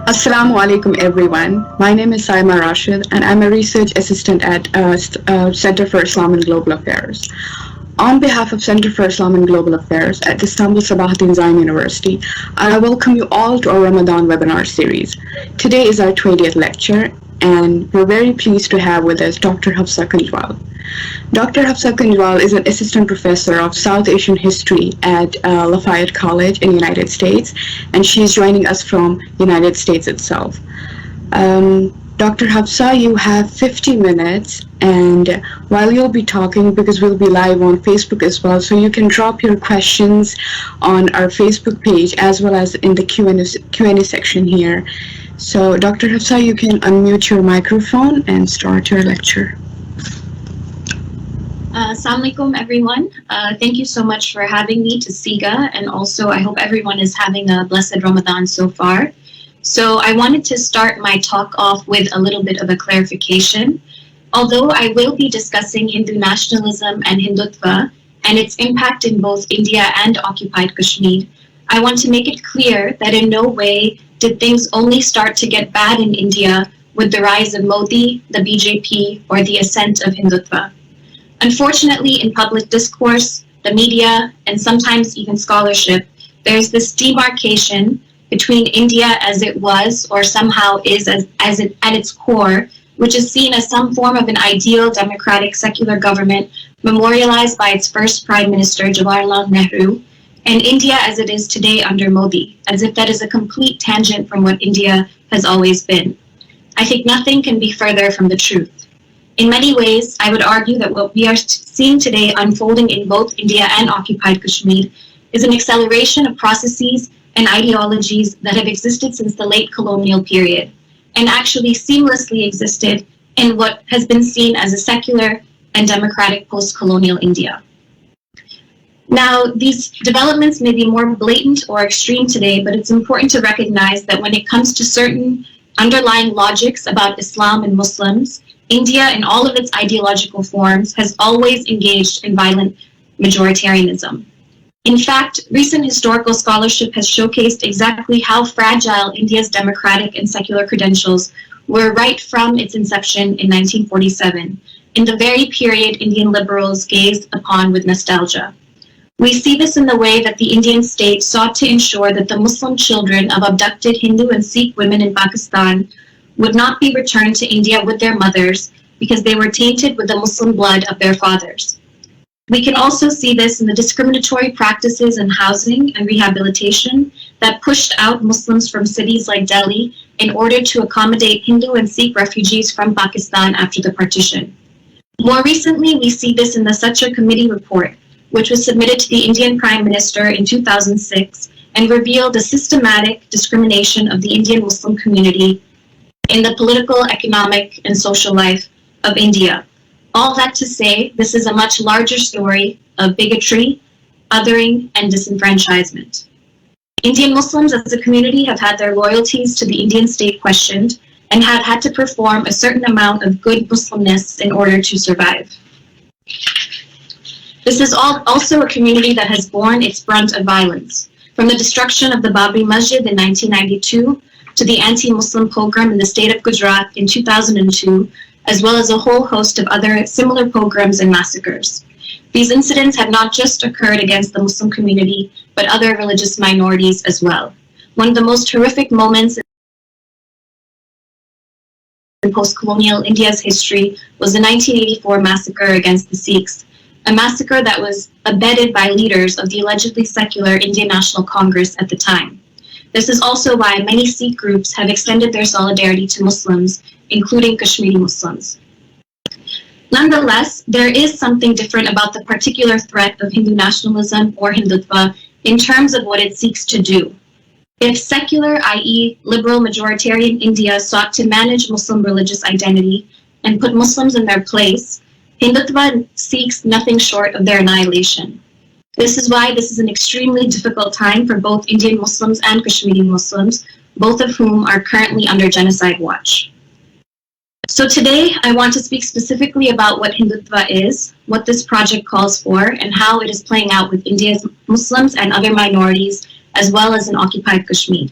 Assalamu alaikum everyone. My name is Saima Rashid and I'm a research assistant at Center for Islam and Global Affairs. On behalf of Center for Islam and Global Affairs at Istanbul Sabahattin Zain University, I welcome you all to our Ramadan webinar series. Today is our 20th lecture and we're very pleased to have with us Dr. Hafsa Kanjwal. Dr. Hafsa Kanjwal is an assistant professor of South Asian history at Lafayette College in the United States, and she's joining us from United States itself. Dr. Hafsa, you have 50 minutes, and while you'll be talking, because we'll be live on Facebook as well, so you can drop your questions on our Facebook page as well as in the Q&A section here. So, Dr. Hafsa, you can unmute your microphone and start your lecture. Assalamu alaikum everyone. Thank you so much for having me to CIGA, and also I hope everyone is having a blessed Ramadan so far. So I wanted to start my talk off with a little bit of a clarification. Although I will be discussing Hindu nationalism and Hindutva and its impact in both India and occupied Kashmir, I want to make it clear that in no way did things only start to get bad in India with the rise of Modi, the BJP, or the ascent of Hindutva. Unfortunately, in public discourse, the media, and sometimes even scholarship, there's this demarcation between India as it was or somehow is at its core, which is seen as some form of an ideal democratic secular government memorialized by its first Prime Minister, Jawaharlal Nehru, and India as it is today under Modi, as if that is a complete tangent from what India has always been. I think nothing can be further from the truth. In many ways, I would argue that what we are seeing today unfolding in both India and occupied Kashmir is an acceleration of processes and ideologies that have existed since the late colonial period, and actually seamlessly existed in what has been seen as a secular and democratic post-colonial India. Now, these developments may be more blatant or extreme today, but it's important to recognize that when it comes to certain underlying logics about Islam and Muslims, India, in all of its ideological forms, has always engaged in violent majoritarianism. In fact, recent historical scholarship has showcased exactly how fragile India's democratic and secular credentials were right from its inception in 1947, in the very period Indian liberals gazed upon with nostalgia. We see this in the way that the Indian state sought to ensure that the Muslim children of abducted Hindu and Sikh women in Pakistan would not be returned to India with their mothers because they were tainted with the Muslim blood of their fathers. We can also see this in the discriminatory practices in housing and rehabilitation that pushed out Muslims from cities like Delhi in order to accommodate Hindu and Sikh refugees from Pakistan after the partition. More recently, we see this in the Sucha Committee report, which was submitted to the Indian Prime Minister in 2006 and revealed the systematic discrimination of the Indian Muslim community in the political, economic, and social life of India. All that to say, this is a much larger story of bigotry, othering, and disenfranchisement. Indian Muslims as a community have had their loyalties to the Indian state questioned and have had to perform a certain amount of good Muslimness in order to survive. This is also a community that has borne its brunt of violence, from the destruction of the Babri Masjid in 1992 to the anti-Muslim pogrom in the state of Gujarat in 2002, as well as a whole host of other similar pogroms and massacres. These incidents have not just occurred against the Muslim community, but other religious minorities as well. One of the most horrific moments in post-colonial India's history was the 1984 massacre against the Sikhs, a massacre that was abetted by leaders of the allegedly secular Indian National Congress at the time. This is also why many Sikh groups have extended their solidarity to Muslims, including Kashmiri Muslims. Nonetheless, there is something different about the particular threat of Hindu nationalism or Hindutva in terms of what it seeks to do. If secular, i.e. liberal majoritarian India sought to manage Muslim religious identity and put Muslims in their place, Hindutva seeks nothing short of their annihilation. This is why this is an extremely difficult time for both Indian Muslims and Kashmiri Muslims, both of whom are currently under genocide watch. So today, I want to speak specifically about what Hindutva is, what this project calls for, and how it is playing out with India's Muslims and other minorities, as well as in occupied Kashmir.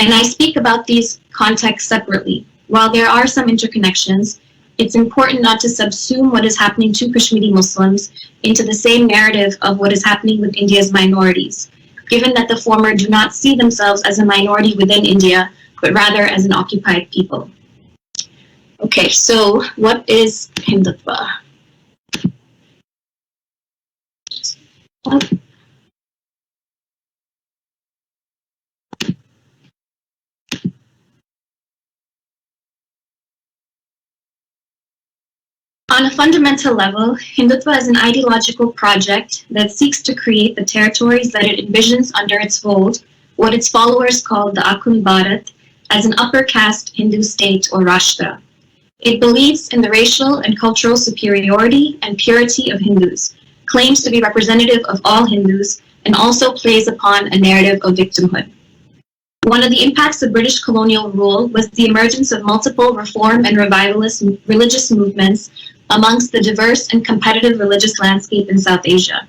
And I speak about these contexts separately. While there are some interconnections, it's important not to subsume what is happening to Kashmiri Muslims into the same narrative of what is happening with India's minorities, given that the former do not see themselves as a minority within India, but rather as an occupied people. Okay, so what is Hindutva? On a fundamental level, Hindutva is an ideological project that seeks to create the territories that it envisions under its fold, what its followers call the Akhund Bharat, as an upper caste Hindu state or Rashtra. It believes in the racial and cultural superiority and purity of Hindus, claims to be representative of all Hindus, and also plays upon a narrative of victimhood. One of the impacts of British colonial rule was the emergence of multiple reform and revivalist religious movements amongst the diverse and competitive religious landscape in South Asia.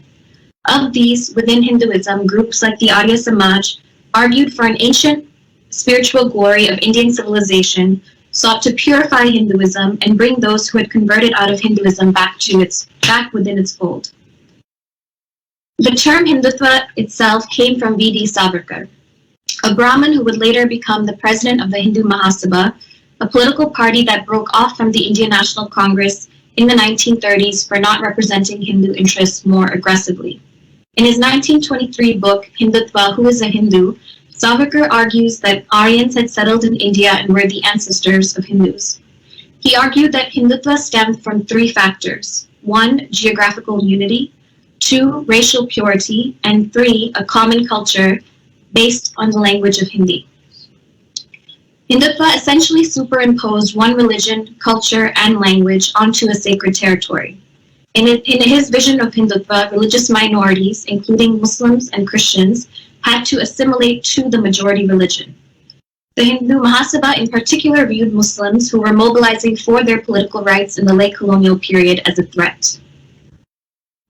Of these, within Hinduism, groups like the Arya Samaj argued for an ancient spiritual glory of Indian civilization, sought to purify Hinduism and bring those who had converted out of Hinduism back within its fold. The term Hindutva itself came from V.D. Savarkar, a Brahmin who would later become the president of the Hindu Mahasabha, a political party that broke off from the Indian National Congress in the 1930s for not representing Hindu interests more aggressively. In his 1923 book, Hindutva, Who is a Hindu?, Savarkar argues that Aryans had settled in India and were the ancestors of Hindus. He argued that Hindutva stemmed from three factors: 1, geographical unity; 2, racial purity; and 3, a common culture based on the language of Hindi. Hindutva essentially superimposed one religion, culture, and language onto a sacred territory. In his vision of Hindutva, religious minorities, including Muslims and Christians, had to assimilate to the majority religion. The Hindu Mahasabha in particular viewed Muslims who were mobilizing for their political rights in the late colonial period as a threat.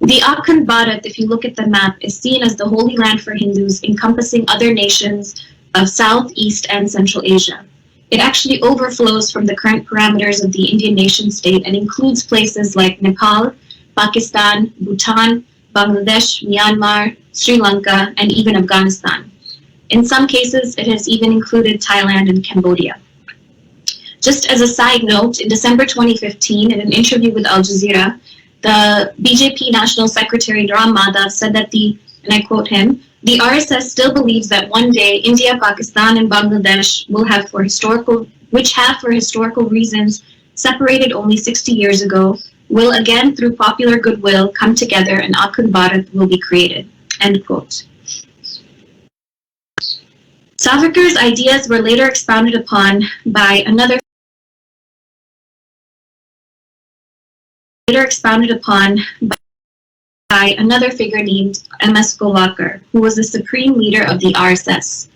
The Akhund Bharat, if you look at the map, is seen as the holy land for Hindus, encompassing other nations of South, East, and Central Asia. It actually overflows from the current parameters of the Indian nation state and includes places like Nepal, Pakistan, Bhutan, Bangladesh, Myanmar, Sri Lanka, and even Afghanistan. In some cases, it has even included Thailand and Cambodia. Just as a side note, in December 2015, in an interview with Al Jazeera, the BJP National Secretary Ram Madhav said that and I quote him, "The RSS still believes that one day India, Pakistan, and Bangladesh which have for historical reasons separated only 60 years ago, will again through popular goodwill come together and Akhund Bharat will be created." End quote. Savarkar's ideas were later expounded upon by another figure named M.S. Golwalkar, who was the supreme leader of the RSS.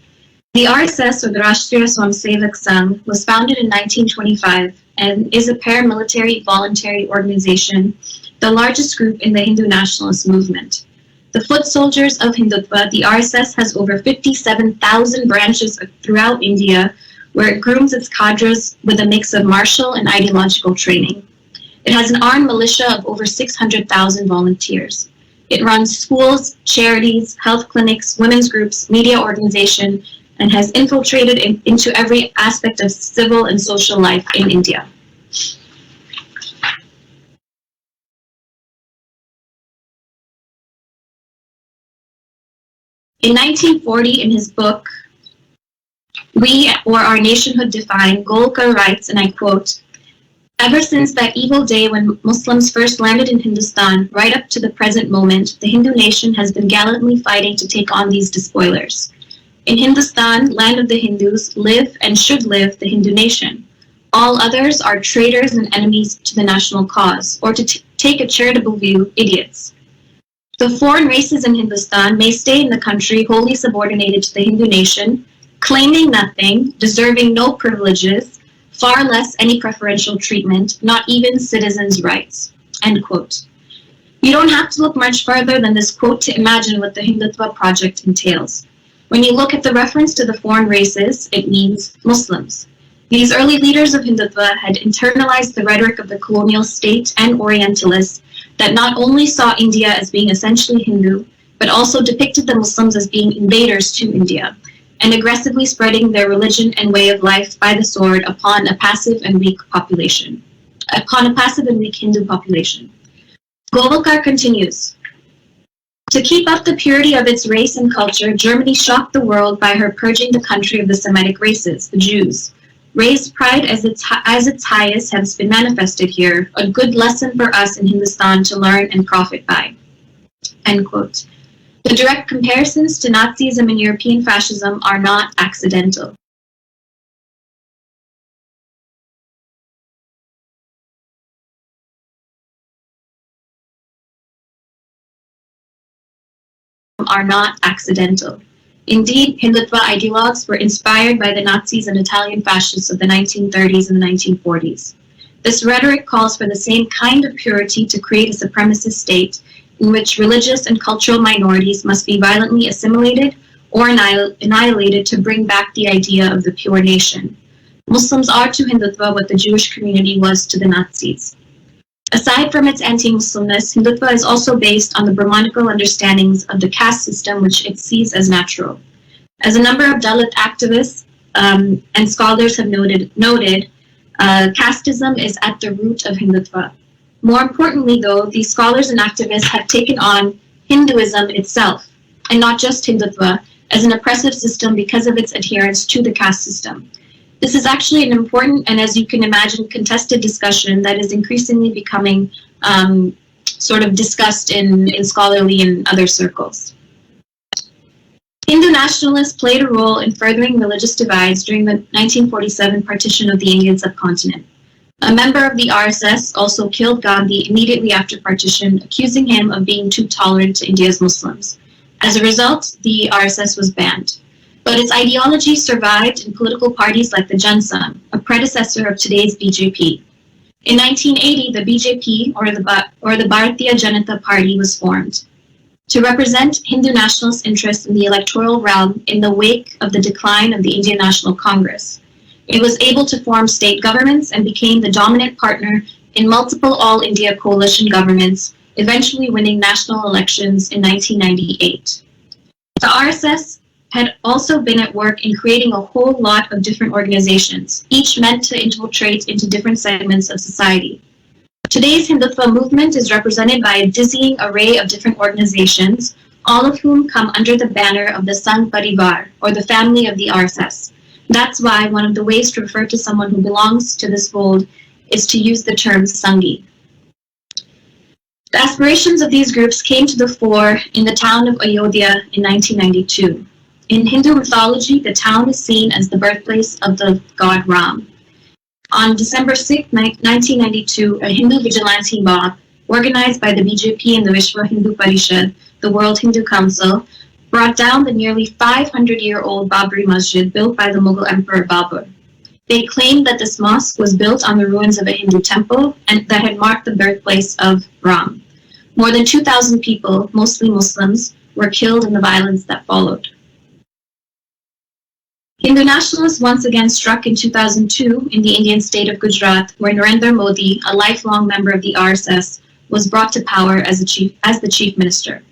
The RSS, or the Rashtriya Swayamsevak Sangh, was founded in 1925 and is a paramilitary voluntary organization, the largest group in the Hindu nationalist movement. The foot soldiers of Hindutva, the RSS has over 57,000 branches throughout India, where it grooms its cadres with a mix of martial and ideological training. It has an armed militia of over 600,000 volunteers. It runs schools, charities, health clinics, women's groups, media organization, and has infiltrated into every aspect of civil and social life in India. In 1940, in his book, We or Our Nationhood Defined, Golwalkar writes, and I quote, "Ever since that evil day when Muslims first landed in Hindustan, right up to the present moment, the Hindu nation has been gallantly fighting to take on these despoilers. In Hindustan, land of the Hindus, live and should live the Hindu nation. All others are traitors and enemies to the national cause, or to take a charitable view, idiots. The foreign races in Hindustan may stay in the country wholly subordinated to the Hindu nation, claiming nothing, deserving no privileges, far less any preferential treatment, not even citizens' rights." End quote. You don't have to look much further than this quote to imagine what the Hindutva project entails. When you look at the reference to the foreign races, it means Muslims. These early leaders of Hindutva had internalized the rhetoric of the colonial state and Orientalists that not only saw India as being essentially Hindu, but also depicted the Muslims as being invaders to India, and aggressively spreading their religion and way of life by the sword upon a passive and weak Hindu population. Golkar continues. To keep up the purity of its race and culture, Germany shocked the world by her purging the country of the Semitic races, the Jews. Raised pride as its highest has been manifested here, a good lesson for us in Hindustan to learn and profit by. End quote. The direct comparisons to Nazism and European fascism are not accidental. Indeed, Hindutva ideologues were inspired by the Nazis and Italian fascists of the 1930s and the 1940s. This rhetoric calls for the same kind of purity to create a supremacist state in which religious and cultural minorities must be violently assimilated or annihilated to bring back the idea of the pure nation. Muslims are to Hindutva what the Jewish community was to the Nazis. Aside from its anti-Muslimness, Hindutva is also based on the Brahmanical understandings of the caste system, which it sees as natural. As a number of Dalit activists and scholars have noted, casteism is at the root of Hindutva. More importantly, though, these scholars and activists have taken on Hinduism itself, and not just Hindutva, as an oppressive system because of its adherence to the caste system. This is actually an important and, as you can imagine, contested discussion that is increasingly becoming sort of discussed in scholarly and other circles. Hindu nationalists played a role in furthering religious divides during the 1947 partition of the Indian subcontinent. A member of the RSS also killed Gandhi immediately after partition, accusing him of being too tolerant to India's Muslims. As a result, the RSS was banned. But its ideology survived in political parties like the Jan Sangh, a predecessor of today's BJP. In 1980, the BJP, or the Bharatiya Janata Party, was formed to represent Hindu nationalist interests in the electoral realm in the wake of the decline of the Indian National Congress. It was able to form state governments and became the dominant partner in multiple All India coalition governments, eventually winning national elections in 1998. The RSS had also been at work in creating a whole lot of different organizations, each meant to infiltrate into different segments of society. Today's Hindutva movement is represented by a dizzying array of different organizations, all of whom come under the banner of the Sangh Parivar, or the family of the RSS. That's why one of the ways to refer to someone who belongs to this fold is to use the term Sanghi. The aspirations of these groups came to the fore in the town of Ayodhya in 1992. In Hindu mythology, the town is seen as the birthplace of the god Ram. On December 6, 1992, a Hindu vigilante mob, organized by the BJP and the Vishwa Hindu Parishad, the World Hindu Council, brought down the nearly 500-year-old Babri Masjid built by the Mughal Emperor Babur. They claimed that this mosque was built on the ruins of a Hindu temple and that had marked the birthplace of Ram. More than 2,000 people, mostly Muslims, were killed in the violence that followed. Hindu nationalists once again struck in 2002 in the Indian state of Gujarat, where Narendra Modi, a lifelong member of the RSS, was brought to power as the chief minister.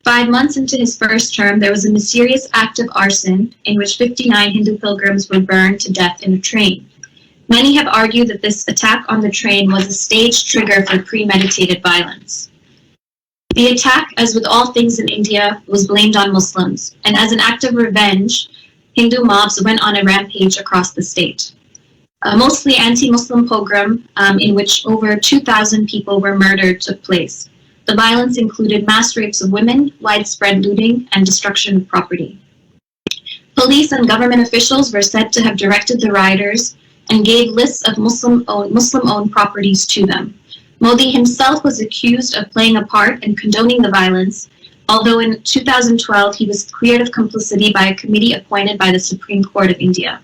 5 months into his first term, there was a mysterious act of arson in which 59 Hindu pilgrims were burned to death in a train. Many have argued that this attack on the train was a staged trigger for premeditated violence. The attack, as with all things in India, was blamed on Muslims, and as an act of revenge, Hindu mobs went on a rampage across the state. A mostly anti-Muslim pogrom in which over 2,000 people were murdered took place. The violence included mass rapes of women, widespread looting, and destruction of property. Police and government officials were said to have directed the rioters and gave lists of Muslim-owned properties to them. Modi himself was accused of playing a part in condoning the violence, although in 2012 he was cleared of complicity by a committee appointed by the Supreme Court of India.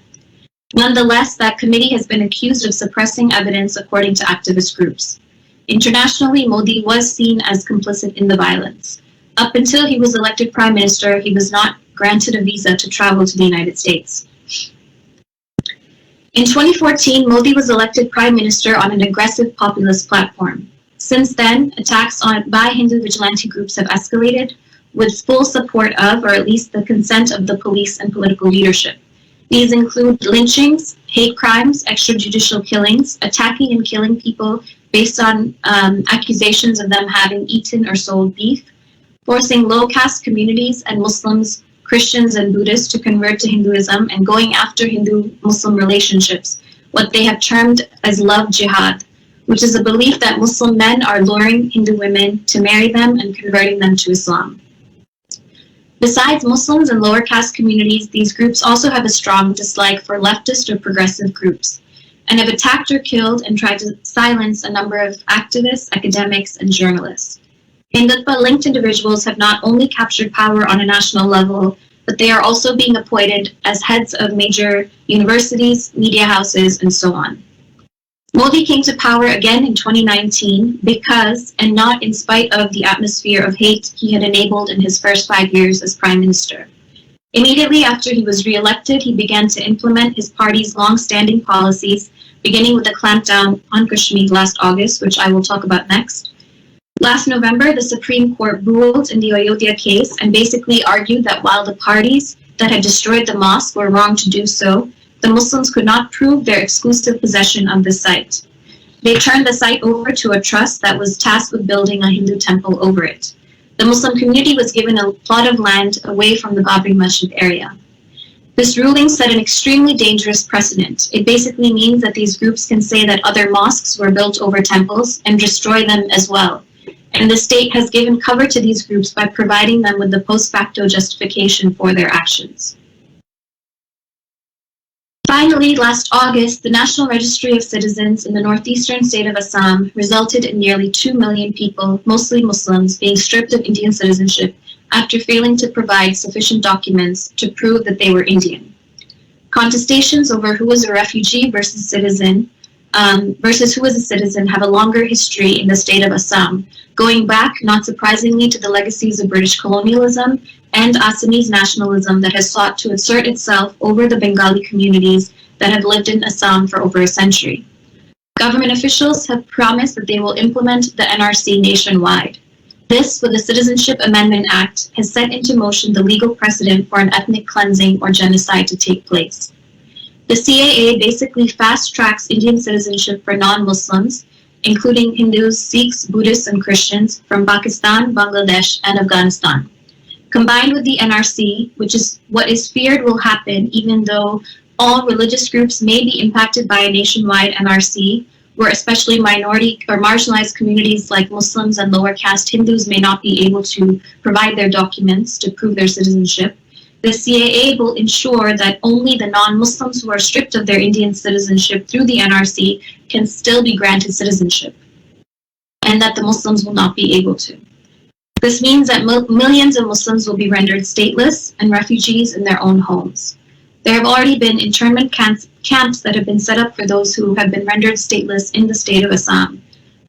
Nonetheless, that committee has been accused of suppressing evidence according to activist groups. Internationally, Modi was seen as complicit in the violence. Up until he was elected prime minister, he was not granted a visa to travel to the United States. In 2014, Modi was elected Prime Minister on an aggressive populist platform. Since then, attacks by Hindu vigilante groups have escalated, with full support of, or at least the consent of, the police and political leadership. These include lynchings, hate crimes, extrajudicial killings, attacking and killing people based on accusations of them having eaten or sold beef, forcing low-caste communities and Muslims, Christians, and Buddhists to convert to Hinduism, and going after Hindu-Muslim relationships, what they have termed as love jihad, which is a belief that Muslim men are luring Hindu women to marry them and converting them to Islam. Besides Muslims and lower caste communities, these groups also have a strong dislike for leftist or progressive groups, and have attacked or killed and tried to silence a number of activists, academics, and journalists. Hindutva-linked individuals have not only captured power on a national level, but they are also being appointed as heads of major universities, media houses, and so on. Modi came to power again in 2019 because, and not in spite of, the atmosphere of hate he had enabled in his first 5 years as Prime Minister. Immediately after he was re-elected, he began to implement his party's long-standing policies, beginning with a clampdown on Kashmir last August, which I will talk about next. Last November, the Supreme Court ruled in the Ayodhya case and basically argued that while the parties that had destroyed the mosque were wrong to do so, the Muslims could not prove their exclusive possession of the site. They turned the site over to a trust that was tasked with building a Hindu temple over it. The Muslim community was given a plot of land away from the Babri Masjid area. This ruling set an extremely dangerous precedent. It basically means that these groups can say that other mosques were built over temples and destroy them as well. And the state has given cover to these groups by providing them with the post facto justification for their actions. Finally, last August, the National Registry of Citizens in the northeastern state of Assam resulted in nearly 2 million people, mostly Muslims, being stripped of Indian citizenship after failing to provide sufficient documents to prove that they were Indian. Contestations over who was a refugee versus who was a citizen have a longer history in the state of Assam, going back, not surprisingly, to the legacies of British colonialism and Assamese nationalism that has sought to assert itself over the Bengali communities that have lived in Assam for over a century. Government officials have promised that they will implement the NRC nationwide. This, with the Citizenship Amendment Act, has set into motion the legal precedent for an ethnic cleansing or genocide to take place. The CAA basically fast-tracks Indian citizenship for non-Muslims, including Hindus, Sikhs, Buddhists, and Christians from Pakistan, Bangladesh, and Afghanistan. Combined with the NRC, which is what is feared will happen even though all religious groups may be impacted by a nationwide NRC, where especially minority or marginalized communities like Muslims and lower caste Hindus may not be able to provide their documents to prove their citizenship. The CAA will ensure that only the non-Muslims who are stripped of their Indian citizenship through the NRC can still be granted citizenship, and that the Muslims will not be able to. This means that millions of Muslims will be rendered stateless and refugees in their own homes. There have already been internment camps that have been set up for those who have been rendered stateless in the state of Assam.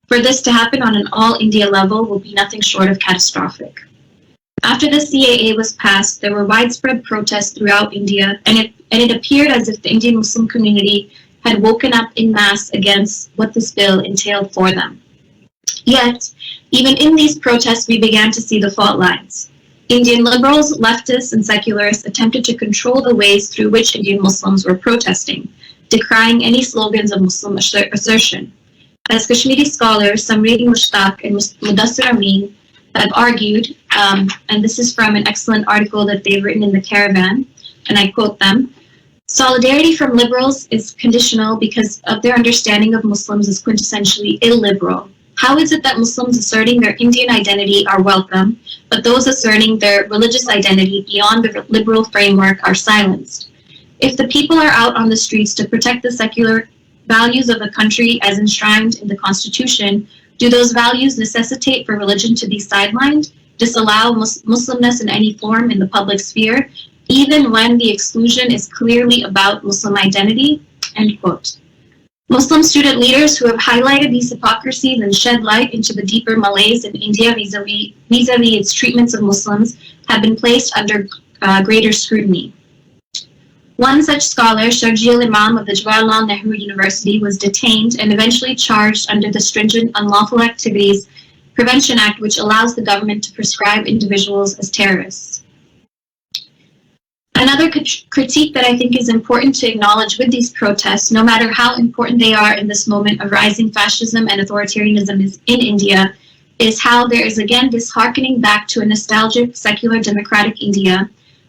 For this to happen on an all-India level will be nothing short of catastrophic. After the CAA was passed, there were widespread protests throughout India, and it appeared as if the Indian Muslim community had woken up en masse against what this bill entailed for them. Yet, even in these protests, we began to see the fault lines. Indian liberals, leftists, and secularists attempted to control the ways through which Indian Muslims were protesting, decrying any slogans of Muslim assertion. As Kashmiri scholars Samriti Mushtaq and Mudassir Amin have argued, and this is from an excellent article that they've written in The Caravan, and I quote them, "Solidarity from liberals is conditional because of their understanding of Muslims is quintessentially illiberal. How is it that Muslims asserting their Indian identity are welcome, but those asserting their religious identity beyond the liberal framework are silenced? If the people are out on the streets to protect the secular values of the country as enshrined in the Constitution, do those values necessitate for religion to be sidelined, disallow Muslimness in any form in the public sphere, even when the exclusion is clearly about Muslim identity?" End quote. Muslim student leaders who have highlighted these hypocrisies and shed light into the deeper malaise in India vis-a-vis its treatments of Muslims have been placed under greater scrutiny. One such scholar, Sharjeel Imam of the Jawaharlal Nehru University, was detained and eventually charged under the stringent Unlawful Activities Prevention Act, which allows the government to prescribe individuals as terrorists. Another critique that I think is important to acknowledge with these protests, no matter how important they are in this moment of rising fascism and authoritarianism in India, is how there is again this harkening back to a nostalgic, secular, democratic India,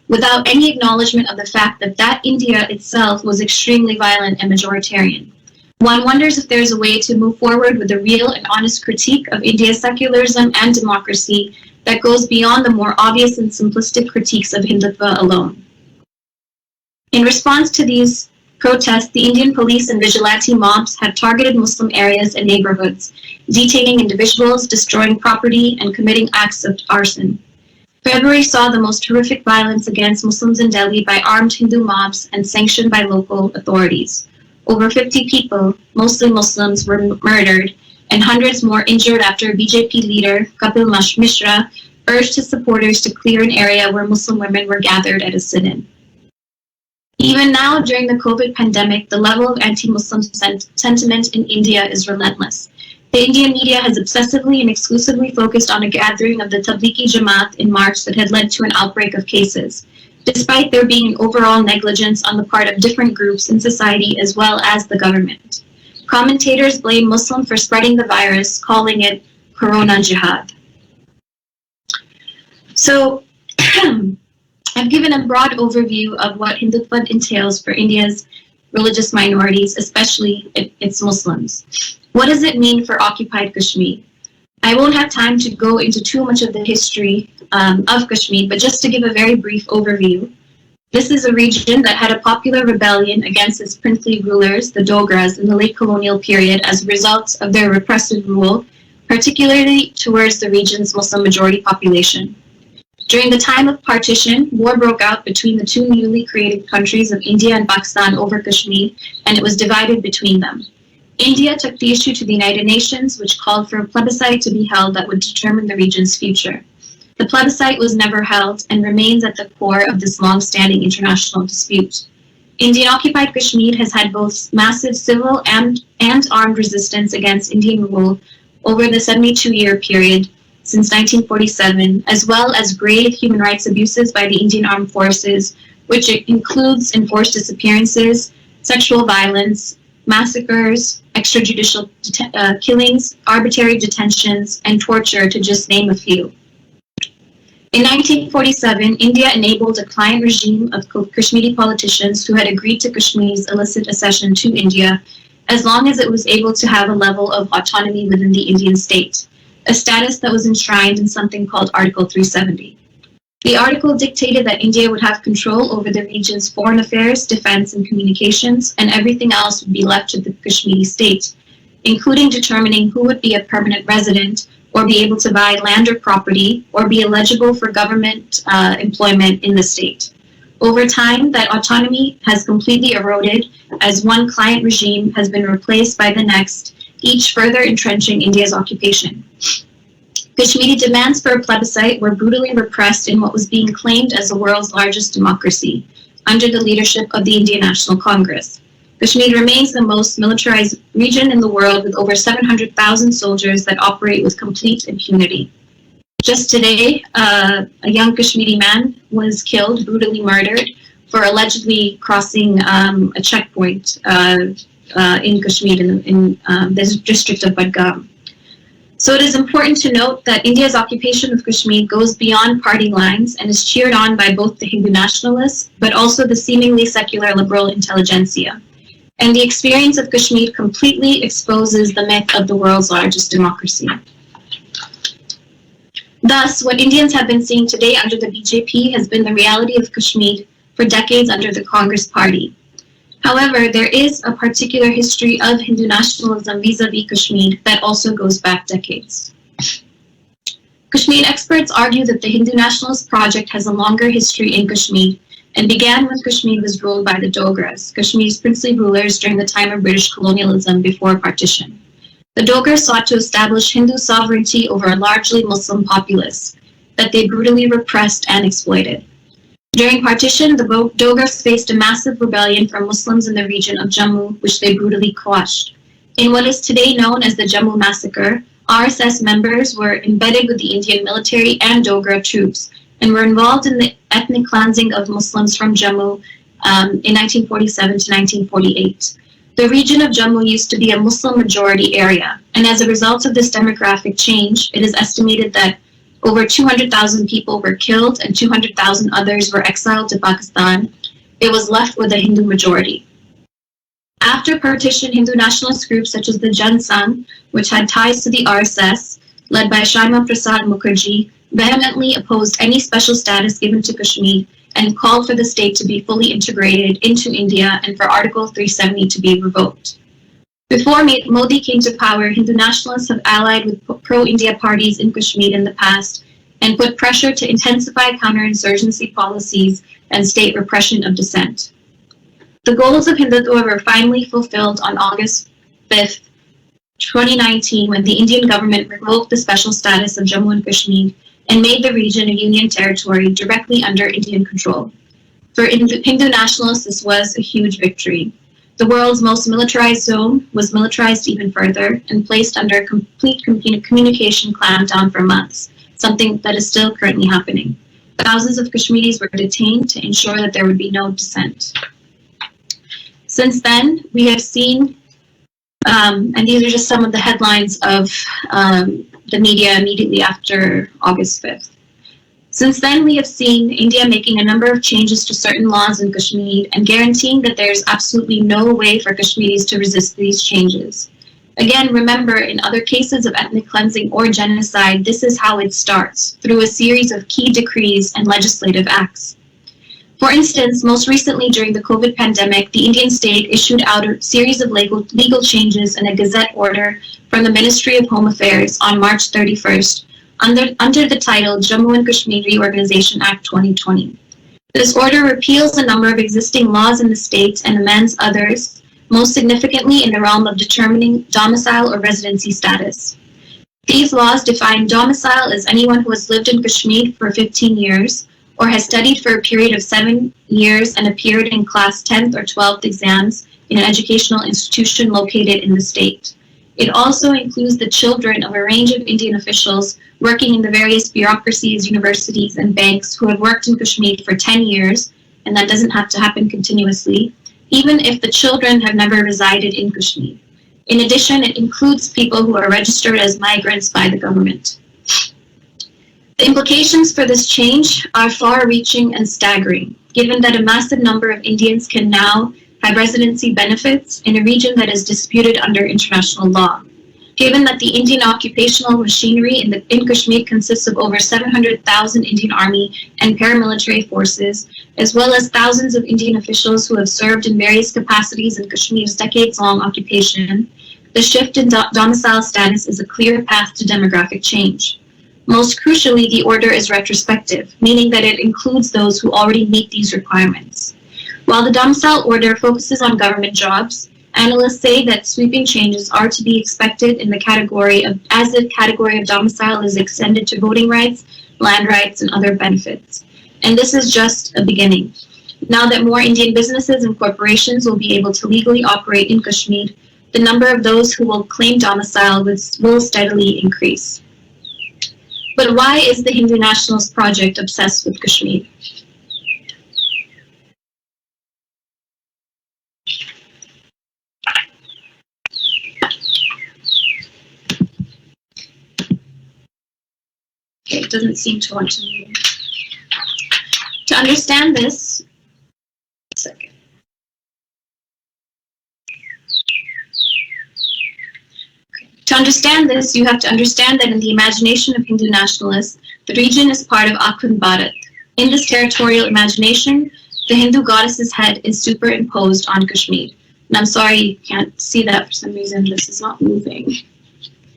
without any acknowledgement of the fact that that India itself was extremely violent and majoritarian. One wonders if there is a way to move forward with a real and honest critique of India's secularism and democracy that goes beyond the more obvious and simplistic critiques of Hindutva alone. In response to these protests, the Indian police and vigilante mobs have targeted Muslim areas and neighborhoods, detaining individuals, destroying property, and committing acts of arson. February saw the most horrific violence against Muslims in Delhi by armed Hindu mobs and sanctioned by local authorities. Over 50 people, mostly Muslims, were murdered, and hundreds more injured after BJP leader Kapil Mishra urged his supporters to clear an area where Muslim women were gathered at a sit-in. Even now, during the COVID pandemic, the level of anti-Muslim sentiment in India is relentless. The Indian media has obsessively and exclusively focused on a gathering of the Tablighi Jamaat in March that had led to an outbreak of cases, despite there being an overall negligence on the part of different groups in society as well as the government. Commentators blame Muslims for spreading the virus, calling it Corona Jihad. So, I've given a broad overview of what Hindutva entails for India's religious minorities, especially its Muslims. What does it mean for occupied Kashmir? I won't have time to go into too much of the history of Kashmir, but just to give a very brief overview. This is a region that had a popular rebellion against its princely rulers, the Dogras, in the late colonial period as a result of their repressive rule, particularly towards the region's Muslim majority population. During the time of partition, war broke out between the two newly created countries of India and Pakistan over Kashmir, and it was divided between them. India took the issue to the United Nations, which called for a plebiscite to be held that would determine the region's future. The plebiscite was never held and remains at the core of this long-standing international dispute. Indian-occupied Kashmir has had both massive civil and armed resistance against Indian rule over the 72-year period since 1947, as well as grave human rights abuses by the Indian Armed Forces, which includes enforced disappearances, sexual violence, massacres, extrajudicial killings, arbitrary detentions, and torture, to just name a few. In 1947, India enabled a client regime of Kashmiri politicians who had agreed to Kashmir's illicit accession to India, as long as it was able to have a level of autonomy within the Indian state, a status that was enshrined in something called Article 370. The article dictated that India would have control over the region's foreign affairs, defense, and communications, and everything else would be left to the Kashmiri state, including determining who would be a permanent resident, or be able to buy land or property, or be eligible for government employment in the state. Over time, that autonomy has completely eroded as one client regime has been replaced by the next, each further entrenching India's occupation. Kashmiri demands for a plebiscite were brutally repressed in what was being claimed as the world's largest democracy, under the leadership of the Indian National Congress. Kashmir remains the most militarized region in the world, with over 700,000 soldiers that operate with complete impunity. Just today, a young Kashmiri man was killed, brutally murdered, for allegedly crossing a checkpoint in Kashmir, in the district of Budgam. So it is important to note that India's occupation of Kashmir goes beyond party lines and is cheered on by both the Hindu nationalists, but also the seemingly secular liberal intelligentsia. And the experience of Kashmir completely exposes the myth of the world's largest democracy. Thus, what Indians have been seeing today under the BJP has been the reality of Kashmir for decades under the Congress Party. However, there is a particular history of Hindu nationalism vis-a-vis Kashmir that also goes back decades. Kashmir experts argue that the Hindu nationalist project has a longer history in Kashmir and began when Kashmir was ruled by the Dogras, Kashmir's princely rulers during the time of British colonialism before partition. The Dogras sought to establish Hindu sovereignty over a largely Muslim populace that they brutally repressed and exploited. During partition, the Dogras faced a massive rebellion from Muslims in the region of Jammu, which they brutally quashed. In what is today known as the Jammu massacre, RSS members were embedded with the Indian military and Dogra troops and were involved in the ethnic cleansing of Muslims from Jammu in 1947 to 1948. The region of Jammu used to be a Muslim majority area, and as a result of this demographic change, it is estimated that over 200,000 people were killed and 200,000 others were exiled to Pakistan. It was left with a Hindu majority. After partition, Hindu nationalist groups such as the Jan Sangh, which had ties to the RSS, led by Shyama Prasad Mukherjee, vehemently opposed any special status given to Kashmir and called for the state to be fully integrated into India and for Article 370 to be revoked. Before Modi came to power, Hindu nationalists have allied with pro-India parties in Kashmir in the past and put pressure to intensify counterinsurgency policies and state repression of dissent. The goals of Hindutva were finally fulfilled on August 5th, 2019, when the Indian government revoked the special status of Jammu and Kashmir and made the region a union territory directly under Indian control. For Hindu nationalists, this was a huge victory. The world's most militarized zone was militarized even further and placed under complete communication clampdown for months, something that is still currently happening. Thousands of Kashmiris were detained to ensure that there would be no dissent. Since then, we have seen, and these are just some of the headlines of the media immediately after August 5th. Since then, we have seen India making a number of changes to certain laws in Kashmir and guaranteeing that there is absolutely no way for Kashmiris to resist these changes. Again, remember, in other cases of ethnic cleansing or genocide, this is how it starts, through a series of key decrees and legislative acts. For instance, most recently during the COVID pandemic, the Indian state issued out a series of legal changes in a gazette order from the Ministry of Home Affairs on March 31st, under the title Jammu and Kashmir Reorganization Act 2020. This order repeals a number of existing laws in the state and amends others, most significantly in the realm of determining domicile or residency status. These laws define domicile as anyone who has lived in Kashmir for 15 years or has studied for a period of 7 years and appeared in class 10th or 12th exams in an educational institution located in the state. It also includes the children of a range of Indian officials working in the various bureaucracies, universities, and banks who have worked in Kashmir for 10 years, and that doesn't have to happen continuously, even if the children have never resided in Kashmir. In addition, it includes people who are registered as migrants by the government. The implications for this change are far-reaching and staggering, given that a massive number of Indians can now have residency benefits in a region that is disputed under international law. Given that the Indian occupational machinery in Kashmir consists of over 700,000 Indian Army and paramilitary forces, as well as thousands of Indian officials who have served in various capacities in Kashmir's decades-long occupation, the shift in domicile status is a clear path to demographic change. Most crucially, the order is retrospective, meaning that it includes those who already meet these requirements. While the domicile order focuses on government jobs, analysts say that sweeping changes are to be expected in the category of, as the category of domicile is extended to voting rights, land rights, and other benefits. And this is just a beginning. Now that more Indian businesses and corporations will be able to legally operate in Kashmir, the number of those who will claim domicile will steadily increase. But why is the Hindu Nationalist Project obsessed with Kashmir? Okay, it doesn't seem to want to move. To understand this, second. To understand this, you have to understand that in the imagination of Hindu nationalists, the region is part of Akhund Bharat. In this territorial imagination, the Hindu goddess's head is superimposed on Kashmir. And I'm sorry you can't see that for some reason. This is not moving.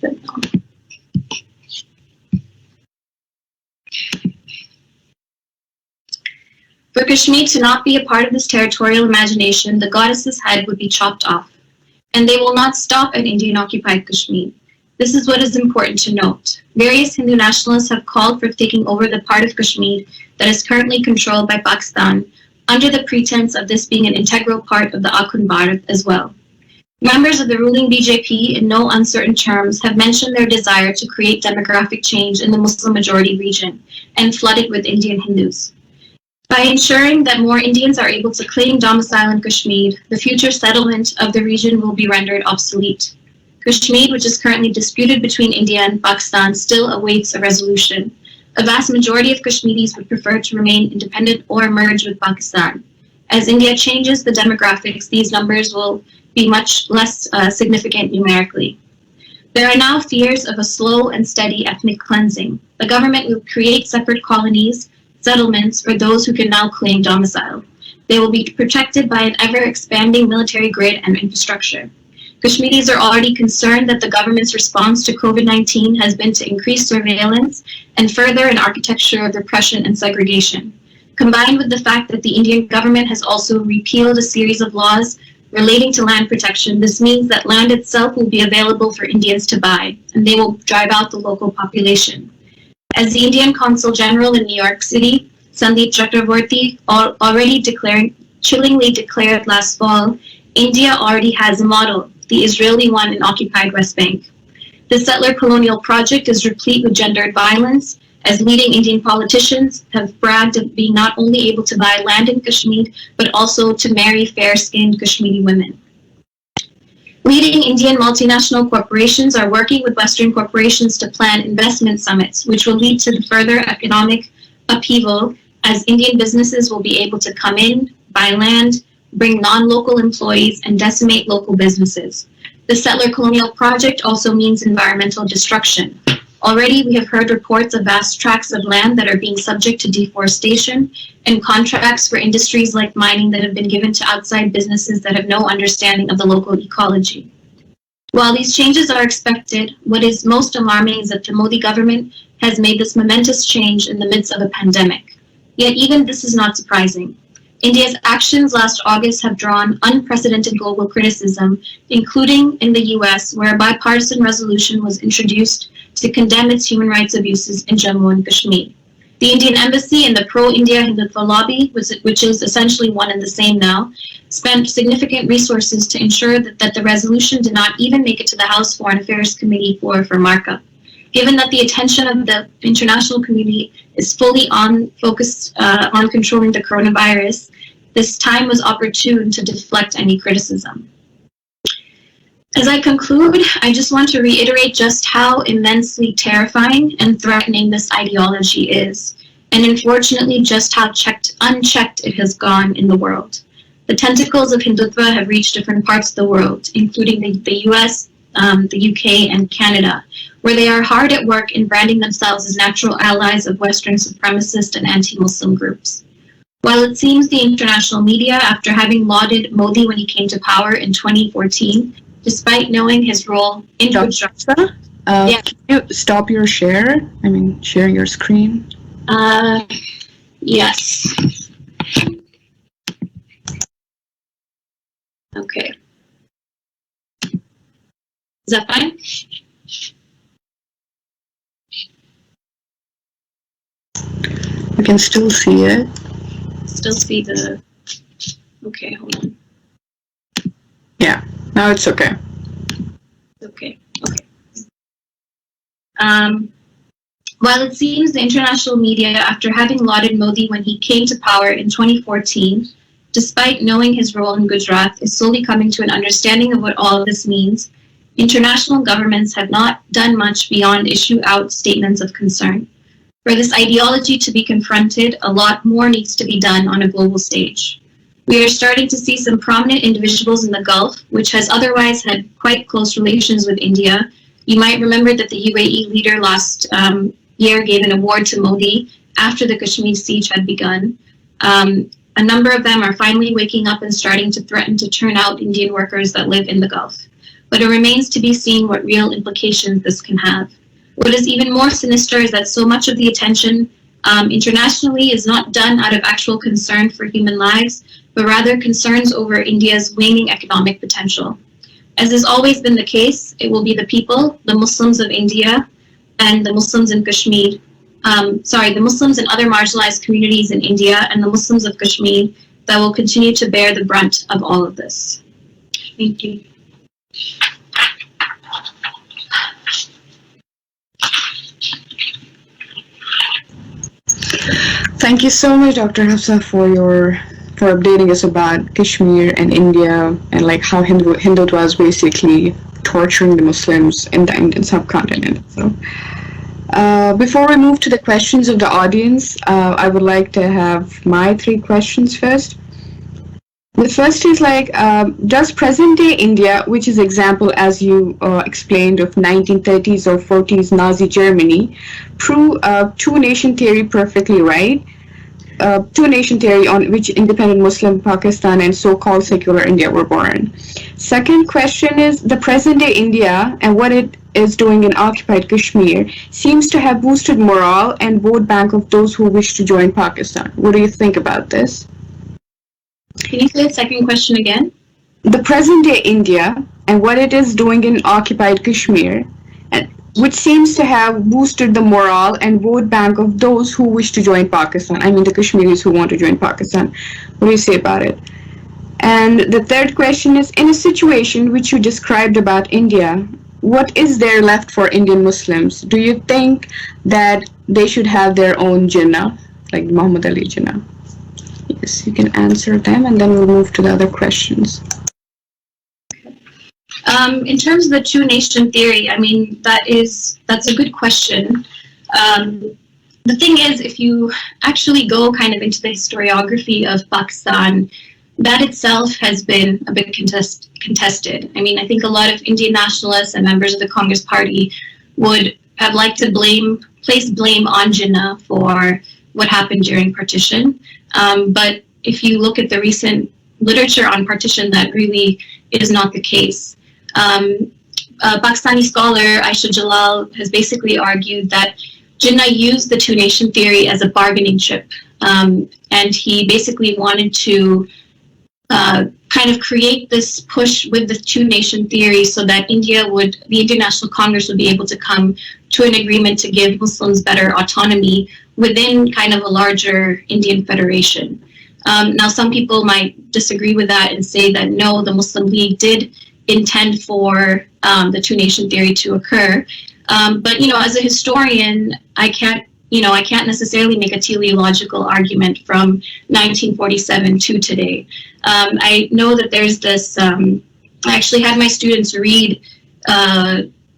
But no. For Kashmir to not be a part of this territorial imagination, the goddess's head would be chopped off. And they will not stop at Indian-occupied Kashmir. This is what is important to note. Various Hindu nationalists have called for taking over the part of Kashmir that is currently controlled by Pakistan under the pretense of this being an integral part of the Akhund Bharat as well. Members of the ruling BJP, in no uncertain terms, have mentioned their desire to create demographic change in the Muslim-majority region and flood it with Indian Hindus. By ensuring that more Indians are able to claim domicile in Kashmir, the future settlement of the region will be rendered obsolete. Kashmir, which is currently disputed between India and Pakistan, still awaits a resolution. A vast majority of Kashmiris would prefer to remain independent or merge with Pakistan. As India changes the demographics, these numbers will be much less significant numerically. There are now fears of a slow and steady ethnic cleansing. The government will create separate colonies, settlements for those who can now claim domicile. They will be protected by an ever-expanding military grid and infrastructure. Kashmiris are already concerned that the government's response to COVID-19 has been to increase surveillance and further an architecture of repression and segregation. Combined with the fact that the Indian government has also repealed a series of laws relating to land protection, this means that land itself will be available for Indians to buy, and they will drive out the local population. As the Indian Consul General in New York City, Sandeep Chakraborty, already chillingly declared last fall, India already has a model, the Israeli one in occupied West Bank. The settler colonial project is replete with gendered violence, as leading Indian politicians have bragged of being not only able to buy land in Kashmir, but also to marry fair-skinned Kashmiri women. Leading Indian multinational corporations are working with Western corporations to plan investment summits, which will lead to further economic upheaval as Indian businesses will be able to come in, buy land, bring non-local employees, and decimate local businesses. The settler colonial project also means environmental destruction. Already, we have heard reports of vast tracts of land that are being subject to deforestation and contracts for industries like mining that have been given to outside businesses that have no understanding of the local ecology. While these changes are expected, what is most alarming is that the Modi government has made this momentous change in the midst of a pandemic. Yet even this is not surprising. India's actions last August have drawn unprecedented global criticism, including in the US, where a bipartisan resolution was introduced to condemn its human rights abuses in Jammu and Kashmir. The Indian Embassy and the pro-India Hindutva lobby, which is essentially one and the same now, spent significant resources to ensure that the resolution did not even make it to the House Foreign Affairs Committee for markup. Given that the attention of the international community is fully focused on controlling the coronavirus, this time was opportune to deflect any criticism. As I conclude, I just want to reiterate just how immensely terrifying and threatening this ideology is, and unfortunately just how unchecked it has gone in the world. The tentacles of Hindutva have reached different parts of the world, including the US, the UK, and Canada, where they are hard at work in branding themselves as natural allies of Western supremacist and anti-Muslim groups. While it seems the international media, after having lauded Modi when he came to power in 2014, despite knowing his role in Hafsa, can you stop your share? Sharing your screen. Yes. Okay. Is that fine? You can still see it. Still see the... Okay, hold on. Yeah, now it's okay. Okay. While it seems the international media, after having lauded Modi when he came to power in 2014, despite knowing his role in Gujarat, is slowly coming to an understanding of what all of this means, international governments have not done much beyond issue out statements of concern. For this ideology to be confronted, a lot more needs to be done on a global stage. We are starting to see some prominent individuals in the Gulf, which has otherwise had quite close relations with India. You might remember that the UAE leader last year gave an award to Modi after the Kashmir siege had begun. A number of them are finally waking up and starting to threaten to turn out Indian workers that live in the Gulf. But it remains to be seen what real implications this can have. What is even more sinister is that so much of the attention internationally is not done out of actual concern for human lives, but rather concerns over India's waning economic potential. As has always been the case, it will be the people, the Muslims of India, and the Muslims in Kashmir, the Muslims and other marginalized communities in India and the Muslims of Kashmir that will continue to bear the brunt of all of this. Thank you. Thank you so much, Dr. Hafsa, for updating us about Kashmir and India and like how Hindutva was basically torturing the Muslims in the Indian subcontinent. So, before we move to the questions of the audience, I would like to have my 3 questions first. The first is like, does present-day India, which is example as you explained of 1930s or 40s Nazi Germany, prove two-nation theory perfectly right? Two-nation theory on which independent Muslim Pakistan and so-called secular India were born. Second question is, the present-day India and what it is doing in occupied Kashmir seems to have boosted morale and vote bank of those who wish to join Pakistan. What do you think about this? Can you say the second question again? The present-day India and what it is doing in occupied Kashmir, which seems to have boosted the morale and vote bank of those who wish to join Pakistan. I mean, the Kashmiris who want to join Pakistan. What do you say about it? And the third question is, in a situation which you described about India, what is there left for Indian Muslims? Do you think that they should have their own Jinnah, like Muhammad Ali Jinnah? Yes, you can answer them, and then we'll move to the other questions. In terms of the two-nation theory, I mean, that's a good question. The thing is, if you actually go kind of into the historiography of Pakistan, that itself has been a bit contested. I mean, I think a lot of Indian nationalists and members of the Congress Party would have liked to place blame on Jinnah for what happened during partition. But if you look at the recent literature on partition, that really is not the case. Pakistani scholar Aisha Jalal has basically argued that Jinnah used the two-nation theory as a bargaining chip, and he basically wanted to kind of create this push with the two-nation theory so that the Indian National Congress would be able to come to an agreement to give Muslims better autonomy within kind of a larger Indian federation. Now, some people might disagree with that and say that no, the Muslim League did intend for the two-nation theory to occur. But, as a historian, I can't necessarily make a teleological argument from 1947 to today. I know that there's this, I actually had my students read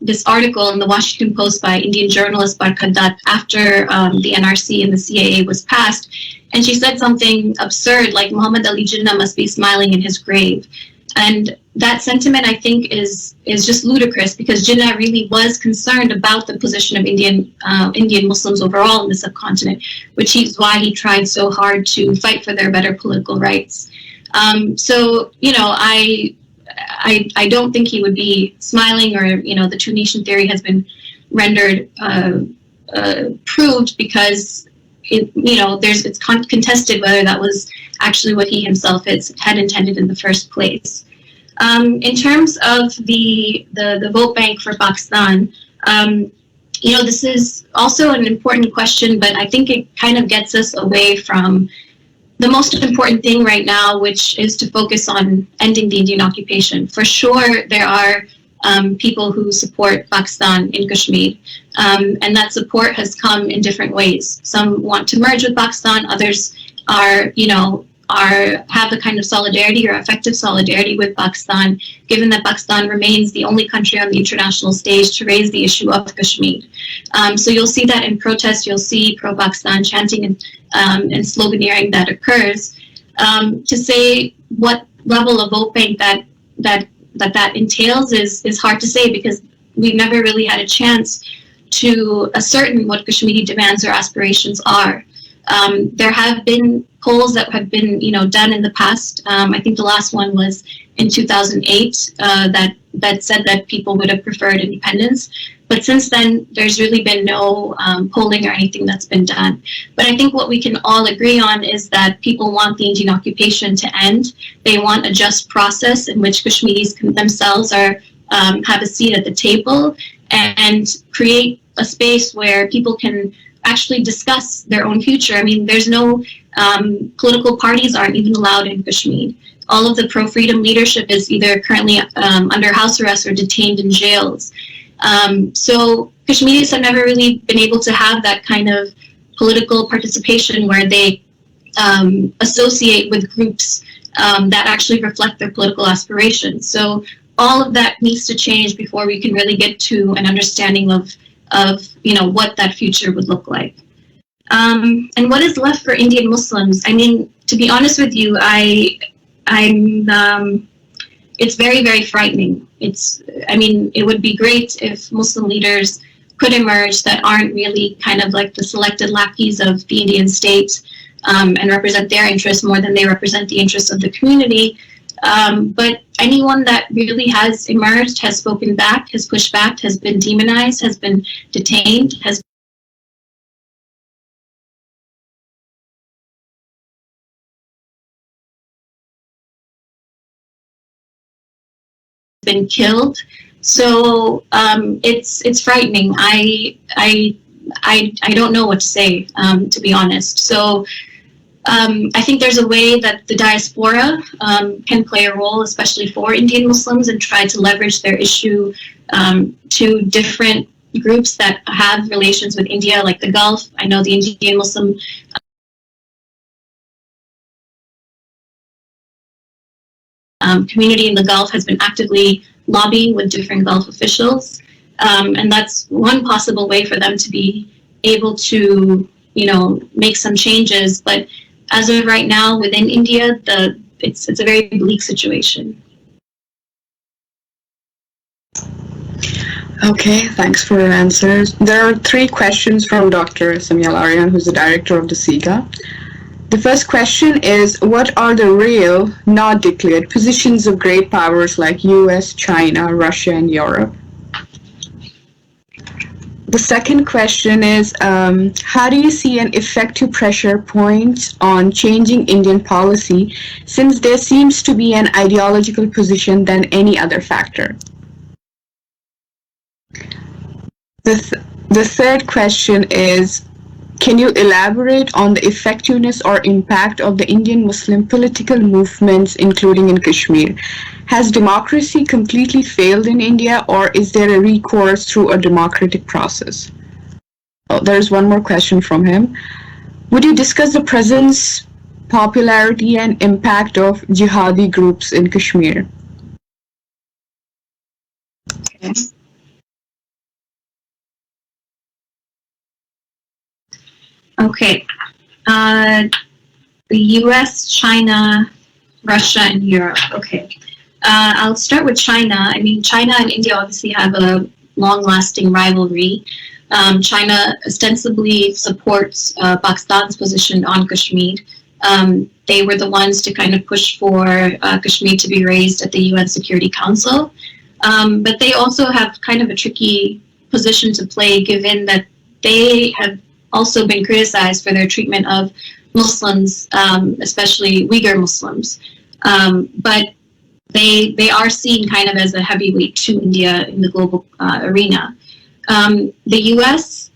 this article in the Washington Post by Indian journalist Barkhadat after the NRC and the CIA was passed. And she said something absurd, like Muhammad Ali Jinnah must be smiling in his grave. And that sentiment, I think, is just ludicrous, because Jinnah really was concerned about the position of Indian Muslims overall in the subcontinent, which is why he tried so hard to fight for their better political rights. So, I don't think he would be smiling, or, the two-nation theory has been rendered proved, because it's contested whether that was actually what he himself had intended in the first place. In terms of the vote bank for Pakistan, this is also an important question, but I think it kind of gets us away from the most important thing right now, which is to focus on ending the Indian occupation. For sure, there are people who support Pakistan in Kashmir, and that support has come in different ways. Some want to merge with Pakistan, others have a kind of solidarity or effective solidarity with Pakistan, given that Pakistan remains the only country on the international stage to raise the issue of Kashmir. So you'll see that in protests, you'll see pro-Pakistan chanting and sloganeering that occurs. To say what level of vote bank that entails is hard to say, because we've never really had a chance to ascertain what Kashmiri demands or aspirations are. There have been polls that have been, done in the past. I think the last one was in 2008 that said that people would have preferred independence. But since then, there's really been no polling or anything that's been done. But I think what we can all agree on is that people want the Indian occupation to end. They want a just process in which Kashmiris themselves have a seat at the table and create a space where people can actually discuss their own future. I mean, there's no political parties aren't even allowed in Kashmir. All of the pro-freedom leadership is either currently under house arrest or detained in jails. So Kashmiris have never really been able to have that kind of political participation where they associate with groups that actually reflect their political aspirations. So all of that needs to change before we can really get to an understanding of what that future would look like. And what is left for Indian Muslims? I mean, to be honest with you, it's very, very frightening. It would be great if Muslim leaders could emerge that aren't really kind of like the selected lackeys of the Indian state and represent their interests more than they represent the interests of the community. But anyone that really has emerged, has spoken back, has pushed back, has been demonized, has been detained, has been killed. So it's frightening. I don't know what to say, to be honest. So I think there's a way that the diaspora can play a role, especially for Indian Muslims, and try to leverage their issue to different groups that have relations with India, like the Gulf. I know the Indian Muslim community in the Gulf has been actively lobbying with different Gulf officials. And that's one possible way for them to be able to, make some changes. But as of right now, within India, it's a very bleak situation. Okay, thanks for your answers. There are 3 questions from Dr. Samyal Aryan, who's the director of the CIGA. The first question is, what are the real, not declared, positions of great powers like US, China, Russia, and Europe? The second question is, how do you see an effective pressure point on changing Indian policy, since there seems to be an ideological position than any other factor? The third question is, can you elaborate on the effectiveness or impact of the Indian Muslim political movements, including in Kashmir? Has democracy completely failed in India, or is there a recourse through a democratic process? Oh, there's one more question from him. Would you discuss the presence, popularity, and impact of jihadi groups in Kashmir? Okay. Okay. The US, China, Russia, and Europe. Okay. I'll start with China. I mean, China and India obviously have a long-lasting rivalry. China ostensibly supports Pakistan's position on Kashmir. They were the ones to kind of push for Kashmir to be raised at the UN Security Council. But they also have kind of a tricky position to play, given that they have also been criticized for their treatment of Muslims, especially Uyghur Muslims. But they are seen kind of as a heavyweight to India in the global arena. The US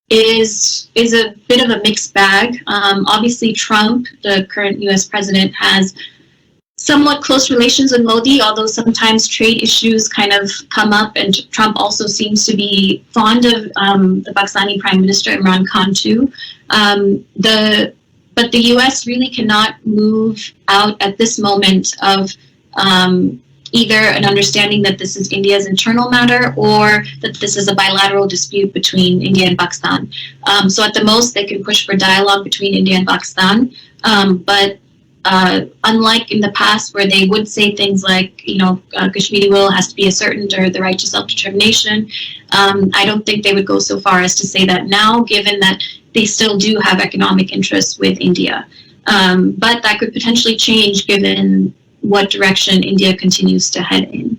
is a bit of a mixed bag. Obviously, Trump, the current US president, has somewhat close relations with Modi, although sometimes trade issues kind of come up, and Trump also seems to be fond of the Pakistani Prime Minister Imran Khan too. But the US really cannot move out at this moment of either an understanding that this is India's internal matter or that this is a bilateral dispute between India and Pakistan. So at the most, they can push for dialogue between India and Pakistan. But unlike in the past, where they would say things like, Kashmiri will has to be ascertained or the right to self-determination, I don't think they would go so far as to say that now, given that they still do have economic interests with India. But that could potentially change given what direction India continues to head in.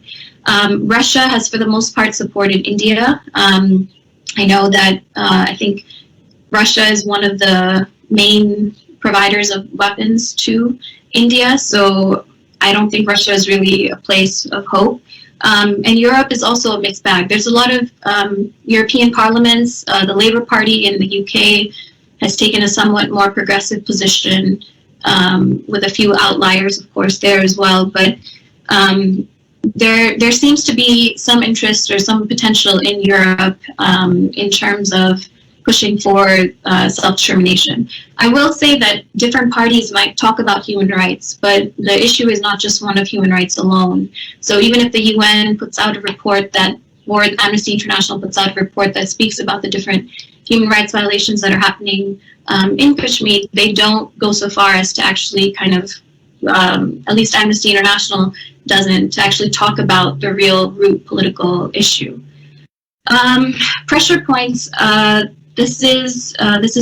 Russia has, for the most part, supported India. I know that I think Russia is one of the main providers of weapons to India, so I don't think Russia is really a place of hope. And Europe is also a mixed bag. There's a lot of European parliaments. The Labour Party in the UK has taken a somewhat more progressive position, with a few outliers, of course, there as well. But there seems to be some interest or some potential in Europe in terms of pushing for self-determination. I will say that different parties might talk about human rights, but the issue is not just one of human rights alone. So even if the UN puts out a report that, or Amnesty International puts out a report that speaks about the different human rights violations that are happening in Kashmir, they don't go so far as to actually kind of, at least Amnesty International doesn't, to actually talk about the real root political issue. Pressure points. This is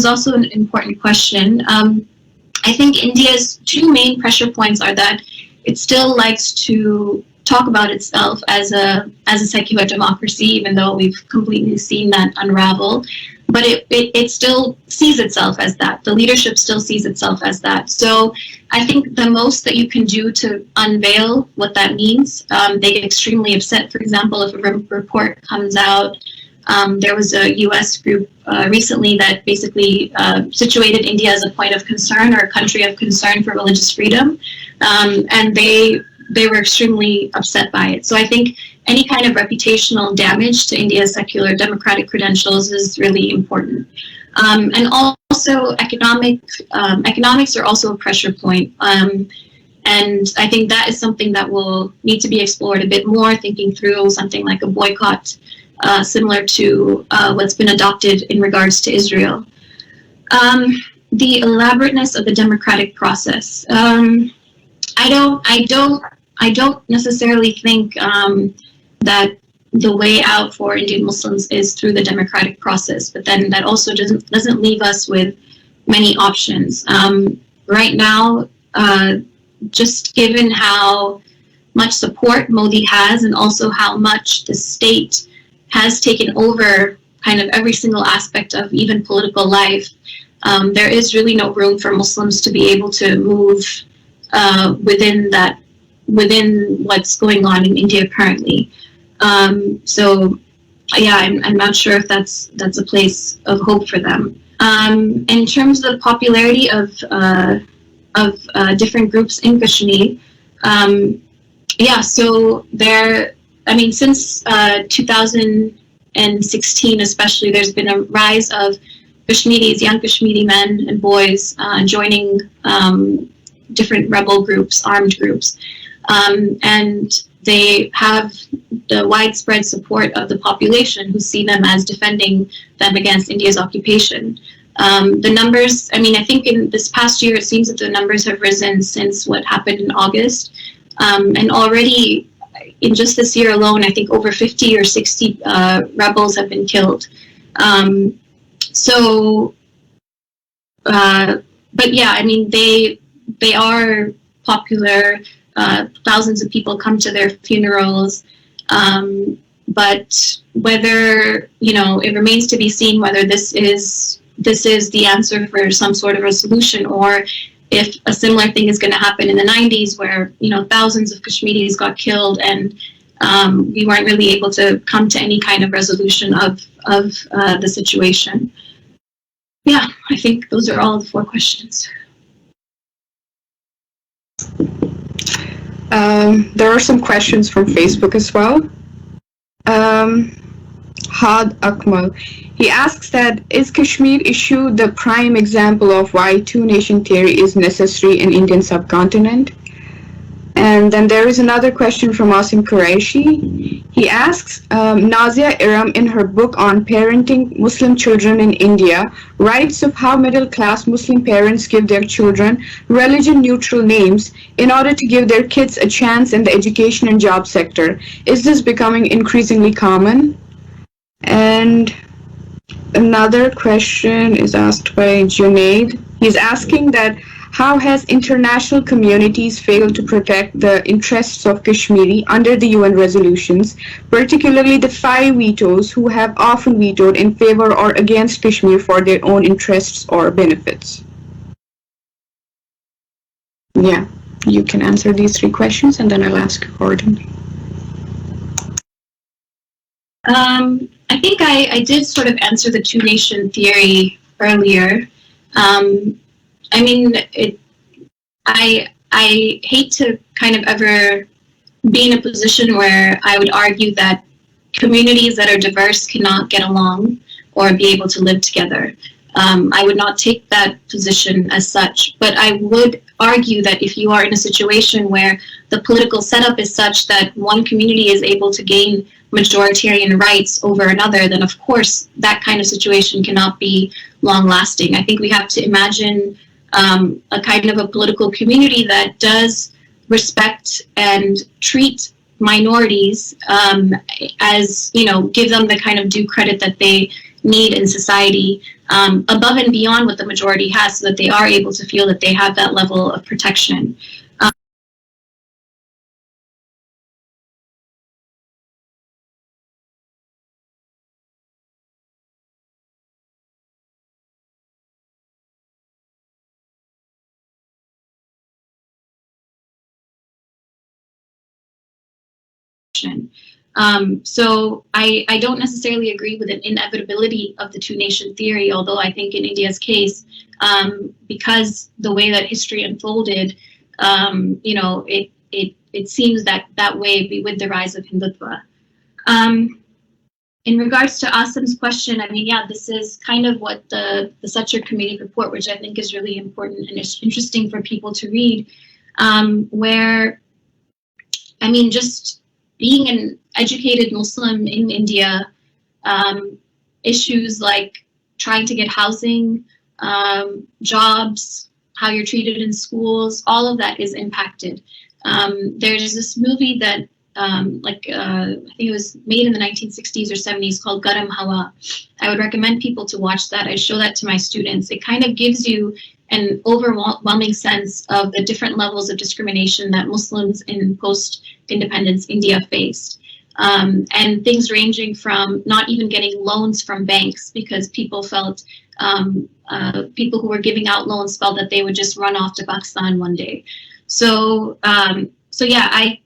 also an important question. I think India's two main pressure points are that it still likes to talk about itself as a secular democracy, even though we've completely seen that unravel. But it still sees itself as that. The leadership still sees itself as that. So I think the most that you can do to unveil what that means, they get extremely upset. For example, if a report comes out, there was a US group recently that basically situated India as a point of concern or a country of concern for religious freedom. And they were extremely upset by it. So I think any kind of reputational damage to India's secular democratic credentials is really important. And also economics are also a pressure point. And I think that is something that will need to be explored a bit more, thinking through something like a boycott, similar to what's been adopted in regards to Israel. The elaborateness of the democratic process. I don't necessarily think that the way out for Indian Muslims is through the democratic process, but then that also doesn't leave us with many options. Right now, just given how much support Modi has and also how much the state has taken over kind of every single aspect of even political life, there is really no room for Muslims to be able to move within what's going on in India currently. So yeah, I'm not sure if that's a place of hope for them. In terms of the popularity of different groups in Kashmir, yeah, so since 2016 especially, there's been a rise of Kashmiris, young Kashmiri men and boys joining different rebel groups, armed groups. And they have the widespread support of the population who see them as defending them against India's occupation. The numbers, I think in this past year, it seems that the numbers have risen since what happened in August. And already in just this year alone, I think over 50 or 60 rebels have been killed. But yeah, they are popular. Thousands of people come to their funerals. But whether, it remains to be seen whether this is the answer for some sort of a solution, or if a similar thing is going to happen in the 90s where, thousands of Kashmiris got killed and we weren't really able to come to any kind of resolution of the situation. Yeah, I think those are all the 4 questions. There are some questions from Facebook as well. Had Akmal. He asks that, is Kashmir issue the prime example of why two-nation theory is necessary in Indian subcontinent? And then there is another question from Asim Qureshi. He asks, Nazia Iram in her book on parenting Muslim children in India writes of how middle-class Muslim parents give their children religion-neutral names in order to give their kids a chance in the education and job sector. Is this becoming increasingly common? And another question is asked by Junaid. He's asking that, How has international communities failed to protect the interests of Kashmiri under the UN resolutions, particularly the five vetoes who have often vetoed in favor or against Kashmir for their own interests or benefits? Yeah, you can answer these three questions and then I'll ask Gordon. I think I did sort of answer the two nation theory earlier. I mean, I hate to kind of ever be in a position where I would argue that communities that are diverse cannot get along or be able to live together. I would not take that position as such, but I would argue that if you are in a situation where the political setup is such that one community is able to gain majoritarian rights over another, then of course that kind of situation cannot be long lasting. I think we have to imagine a kind of a political community that does respect and treat minorities as, you know, give them the kind of due credit that they need in society, above and beyond what the majority has, so that they are able to feel that they have that level of protection. So I don't necessarily agree with an inevitability of the two nation theory, although I think in India's case, because the way that history unfolded, you know, it seems that that way with the rise of Hindutva. In regards to Asim's question, I mean, yeah, this is kind of what the Suture Committee report, which I think is really important and it's interesting for people to read, where, I mean, just being an educated Muslim in India, issues like trying to get housing, jobs, how you're treated in schools, all of that is impacted. There's this movie that, I think it was made in the 1960s or 70s called Garam Hawa. I would recommend people to watch that. I show that to my students. It kind of gives you an overwhelming sense of the different levels of discrimination that Muslims in post-independence India faced. And things ranging from not even getting loans from banks because people felt, people who were giving out loans felt that they would just run off to Pakistan one day. So yeah, I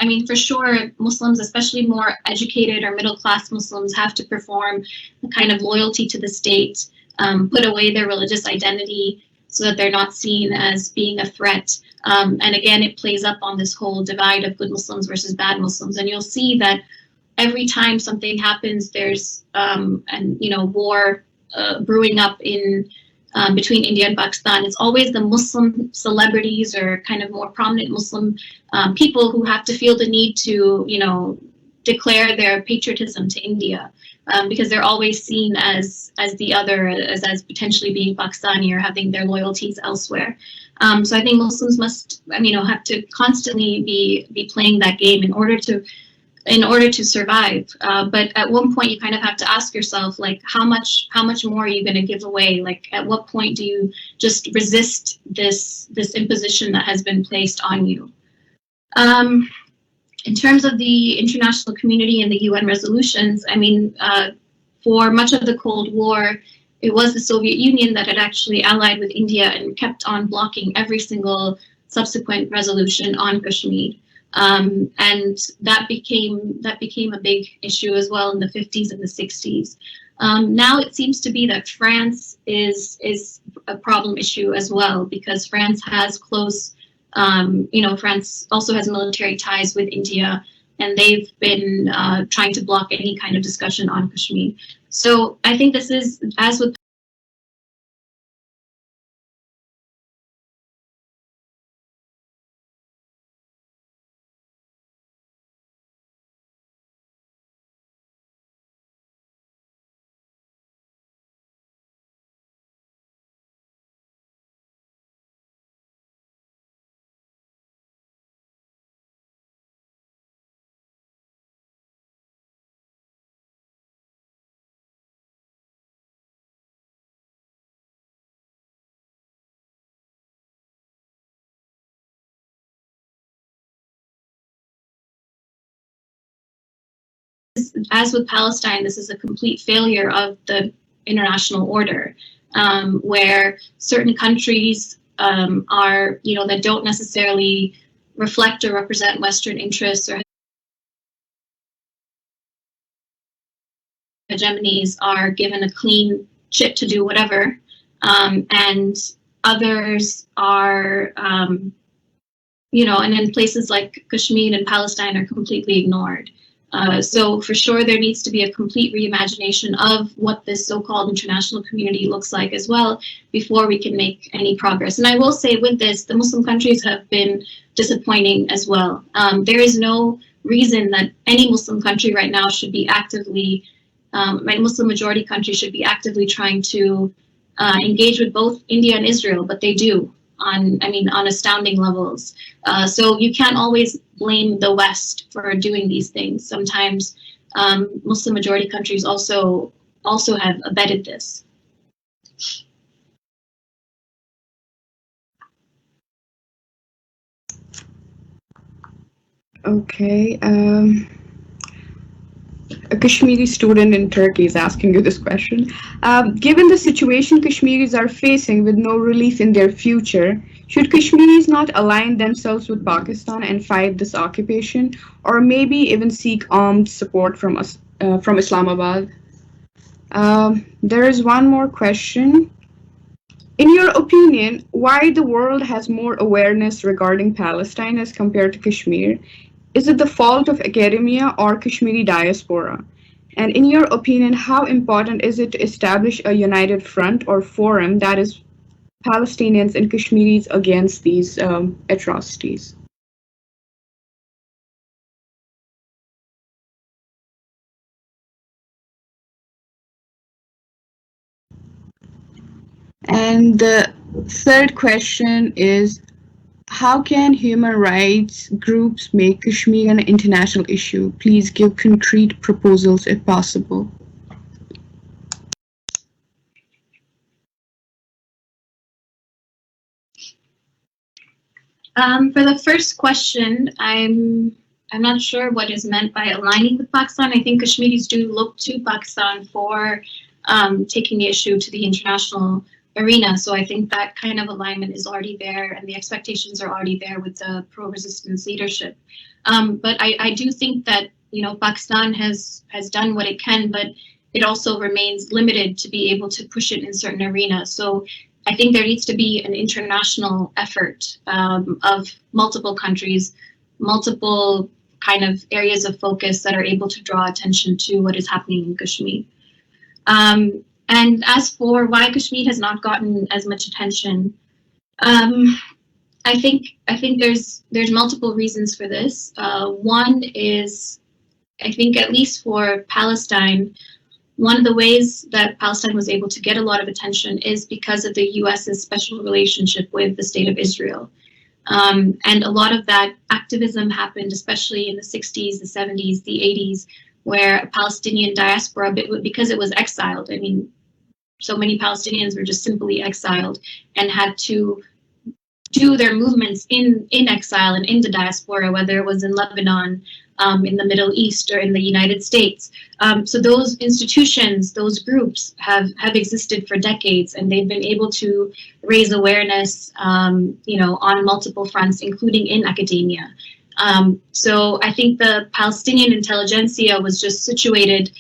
mean, for sure, Muslims, especially more educated or middle class Muslims, have to perform a kind of loyalty to the state, put away their religious identity so that they're not seen as being a threat. And again, it plays up on this whole divide of good Muslims versus bad Muslims. And you'll see that every time something happens, there's war brewing up in between India and Pakistan. It's always the Muslim celebrities or kind of more prominent Muslim people who have to feel the need to, declare their patriotism to India. Because they're always seen as the other, as potentially being Pakistani or having their loyalties elsewhere. So I think Muslims must, have to constantly be playing that game in order to survive. But at one point, you kind of have to ask yourself, like, how much more are you going to give away? Like, at what point do you just resist this imposition that has been placed on you? In terms of the international community and the UN resolutions, for much of the Cold War, it was the Soviet Union that had actually allied with India and kept on blocking every single subsequent resolution on Kashmir. And that became a big issue as well in the 50s and the 60s. Now it seems to be that France is a problem issue as well, because France has close France also has military ties with India, and they've been trying to block any kind of discussion on Kashmir. So I think this is, as with as with Palestine, this is a complete failure of the international order, where certain countries are, that don't necessarily reflect or represent Western interests or hegemonies are given a clean chit to do whatever, and others are, and in places like Kashmir and Palestine are completely ignored. So for sure, there needs to be a complete reimagination of what this so-called international community looks like as well before we can make any progress. And I will say with this, the Muslim countries have been disappointing as well. There is no reason that any Muslim country right now should be actively, Muslim majority country should be actively trying to engage with both India and Israel, but they do on astounding levels. So you can't always blame the West for doing these things. Sometimes Muslim majority countries also have abetted this. Okay. A Kashmiri student in Turkey is asking you this question. Given the situation Kashmiris are facing with no relief in their future, should Kashmiris not align themselves with Pakistan and fight this occupation, or maybe even seek armed support from Islamabad? There is one more question. In your opinion, why the world has more awareness regarding Palestine as compared to Kashmir? Is it the fault of academia or Kashmiri diaspora? And in your opinion, how important is it to establish a united front or forum that is Palestinians and Kashmiris against these atrocities? And the third question is, how can human rights groups make Kashmir an international issue? Please give concrete proposals if possible. For the first question, I'm not sure what is meant by aligning with Pakistan. I think Kashmiris do look to Pakistan for taking the issue to the international arena. So I think that kind of alignment is already there, and the expectations are already there with the pro-resistance leadership. But I do think that Pakistan has done what it can, but it also remains limited to be able to push it in certain arenas. So I think there needs to be an international effort of multiple countries, multiple kind of areas of focus that are able to draw attention to what is happening in Kashmir. And as for why Kashmir has not gotten as much attention, I think there's multiple reasons for this. One is, I think at least for Palestine, one of the ways that Palestine was able to get a lot of attention is because of the US's special relationship with the state of Israel. And a lot of that activism happened, especially in the 60s, the 70s, the 80s, where a Palestinian diaspora, because it was exiled, I mean, so many Palestinians were just simply exiled and had to do their movements in exile and in the diaspora, whether it was in Lebanon, in the Middle East, or in the United States. So those institutions, those groups have existed for decades, and they've been able to raise awareness, on multiple fronts, including in academia. So I think the Palestinian intelligentsia was just situated,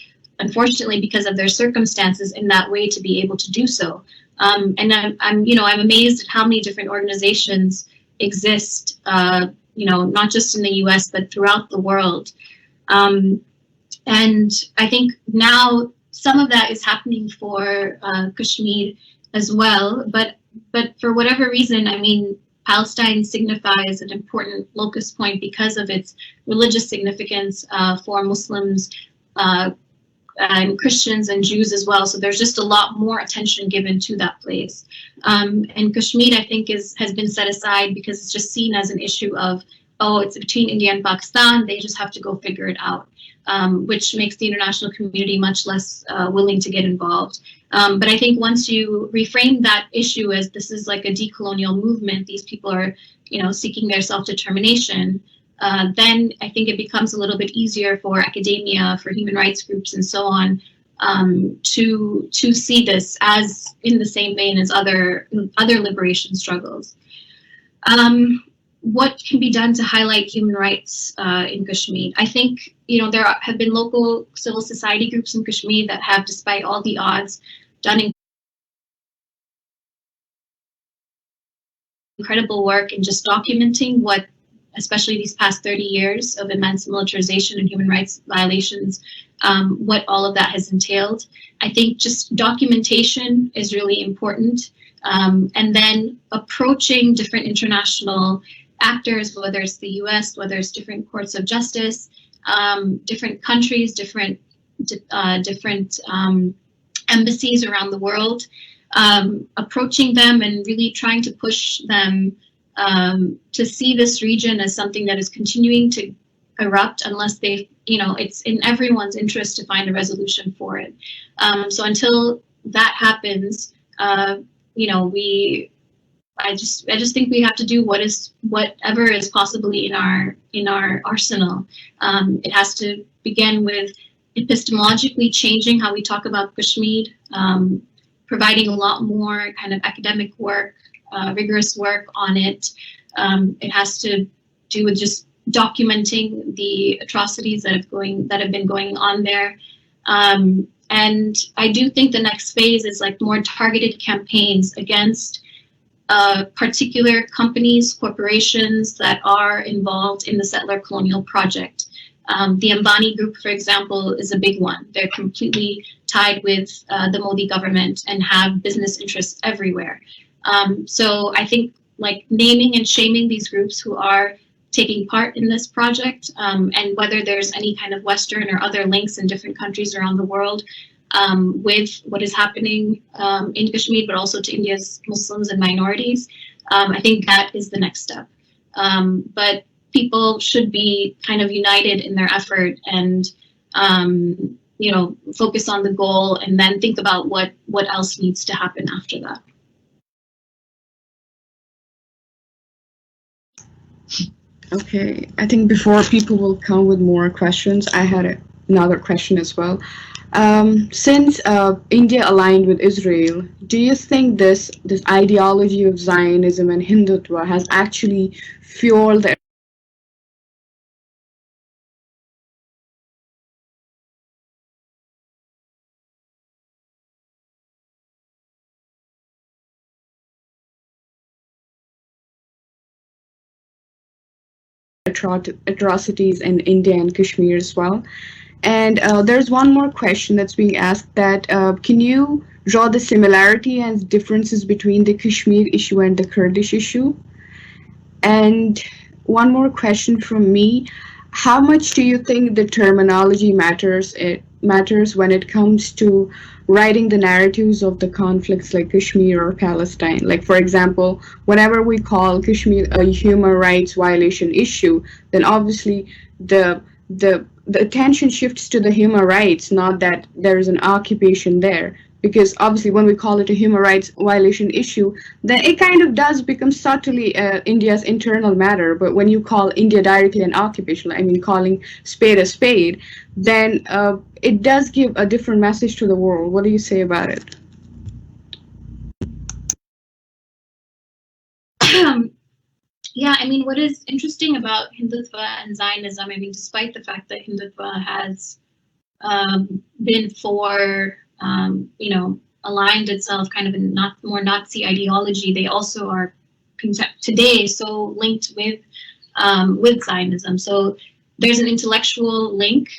unfortunately, because of their circumstances, in that way to be able to do so. And I'm amazed at how many different organizations exist, not just in the US, but throughout the world. And I think now some of that is happening for Kashmir as well. But for whatever reason, I mean, Palestine signifies an important locus point because of its religious significance for Muslims, and Christians and Jews as well. So there's just a lot more attention given to that place. And Kashmir, I think, has been set aside because it's just seen as an issue of, it's between India and Pakistan, they just have to go figure it out, which makes the international community much less willing to get involved. But I think once you reframe that issue as this is like a decolonial movement, these people are, seeking their self-determination, then I think it becomes a little bit easier for academia, for human rights groups, and so on, to see this as in the same vein as other liberation struggles. What can be done to highlight human rights in Kashmir? I think there have been local civil society groups in Kashmir that have, despite all the odds, done incredible work in just documenting what, especially these past 30 years of immense militarization and human rights violations, what all of that has entailed. I think just documentation is really important. And then approaching different international actors, whether it's the US, whether it's different courts of justice, different countries, different embassies around the world, approaching them and really trying to push them to see this region as something that is continuing to erupt unless they, it's in everyone's interest to find a resolution for it. So until that happens, I just think we have to do whatever is possibly in our arsenal. It has to begin with epistemologically changing how we talk about Kashmir, providing a lot more kind of academic work, rigorous work on it. It has to do with just documenting the atrocities that have been going on there. And I do think the next phase is like more targeted campaigns against particular companies, corporations that are involved in the settler colonial project. The Ambani Group, for example, is a big one. They're completely tied with the Modi government and have business interests everywhere. So I think like naming and shaming these groups who are taking part in this project, and whether there's any kind of Western or other links in different countries around the world with what is happening in Kashmir, but also to India's Muslims and minorities, I think that is the next step. But people should be kind of united in their effort and focus on the goal and then think about what else needs to happen after that. Okay, I think before people will come with more questions, I had another question as well. Since India aligned with Israel, do you think this ideology of Zionism and Hindutva has actually fueled the atrocities in India and Kashmir as well? And there's one more question that's being asked that can you draw the similarity and differences between the Kashmir issue and the Kurdish issue? And one more question from me. How much do you think the terminology matters? It matters when it comes to writing the narratives of the conflicts like Kashmir or Palestine. Like, for example, whenever we call Kashmir a human rights violation issue, then obviously the attention shifts to the human rights, not that there is an occupation there. Because obviously when we call it a human rights violation issue, then it kind of does become subtly India's internal matter. But when you call India directly an occupation, I mean calling spade a spade, then it does give a different message to the world. What do you say about it? Yeah, I mean, what is interesting about Hindutva and Zionism, I mean, despite the fact that Hindutva has been for, aligned itself kind of in more Nazi ideology, they also are today so linked with Zionism. So there's an intellectual link,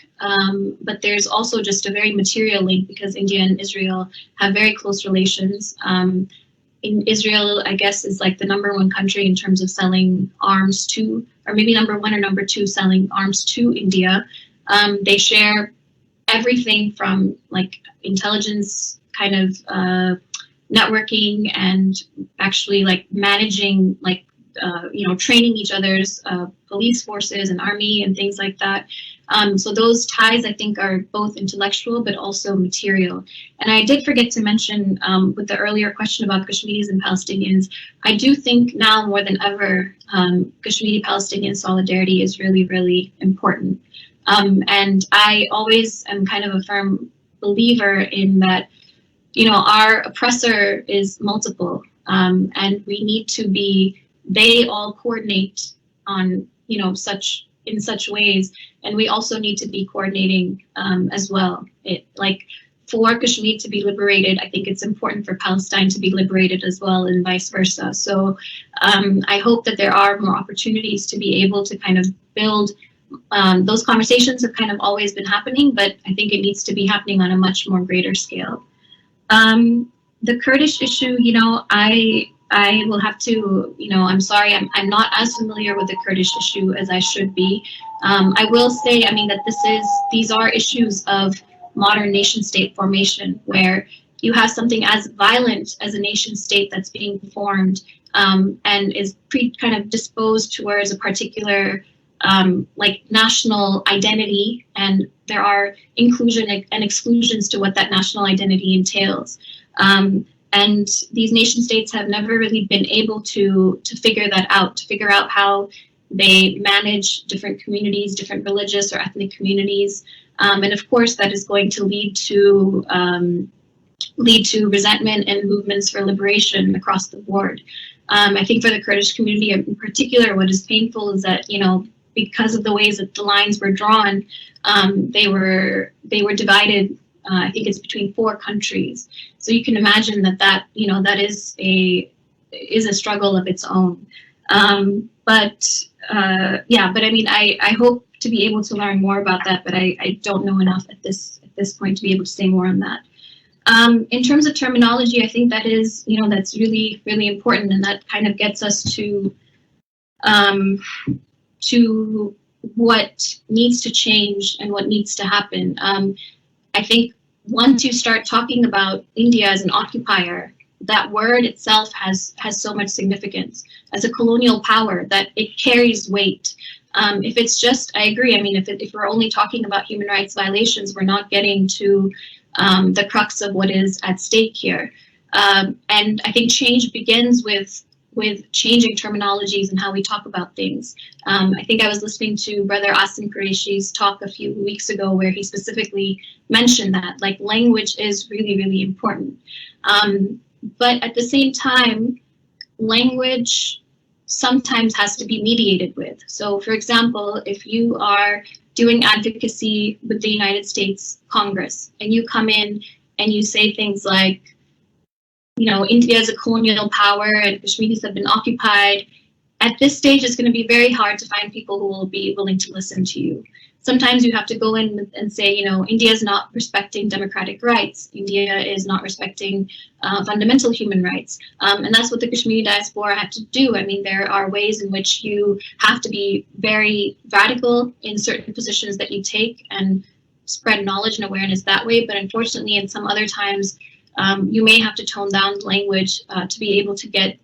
but there's also just a very material link because India and Israel have very close relations. In Israel, I guess, is like the #1 country in terms of selling arms to, or maybe #1 or #2 selling arms to India. They share everything from like intelligence kind of networking and actually like managing like training each other's police forces and army and things like that. So those ties, I think, are both intellectual but also material. And I did forget to mention with the earlier question about Kashmiris and Palestinians, I do think now more than ever, Kashmiri-Palestinian solidarity is really, really important. And I always am kind of a firm believer in that, our oppressor is multiple, and we need to be, they all coordinate on, in such ways, and we also need to be coordinating as well. For Kashmir to be liberated, I think it's important for Palestine to be liberated as well, and vice versa. So I hope that there are more opportunities to be able to kind of build. Those conversations have kind of always been happening, but I think it needs to be happening on a much more greater scale. The Kurdish issue, I will have to, I'm sorry, I'm not as familiar with the Kurdish issue as I should be. I will say, that these are issues of modern nation state formation, where you have something as violent as a nation state that's being formed and is kind of disposed towards a particular national identity, and there are inclusion and exclusions to what that national identity entails. And these nation states have never really been able to figure that out, to figure out how they manage different communities, different religious or ethnic communities. And of course, that is going to lead to resentment and movements for liberation across the board. I think for the Kurdish community in particular, what is painful is that, because of the ways that the lines were drawn, they were divided. I think it's between 4 countries. So you can imagine that is a struggle of its own. But I hope to be able to learn more about that, but I don't know enough at this point to be able to say more on that. In terms of terminology, I think that is, that's really, really important, and that kind of gets us to what needs to change and what needs to happen. I think once you start talking about India as an occupier, that word itself has so much significance as a colonial power that it carries weight. If it's just, I agree. If we're only talking about human rights violations, we're not getting to the crux of what is at stake here. And I think change begins with changing terminologies and how we talk about things. I think I was listening to Brother Asim Qureshi's talk a few weeks ago where he specifically mentioned that, language is really, really important. But at the same time, language sometimes has to be mediated with. So, for example, if you are doing advocacy with the United States Congress and you come in and you say things like, India is a colonial power and Kashmiris have been occupied, at this stage it's going to be very hard to find people who will be willing to listen to you. Sometimes you have to go in and say, India is not respecting democratic rights. India is not respecting fundamental human rights. And that's what the Kashmiri diaspora had to do. There are ways in which you have to be very radical in certain positions that you take and spread knowledge and awareness that way. But unfortunately, in some other times, you may have to tone down language to be able to get,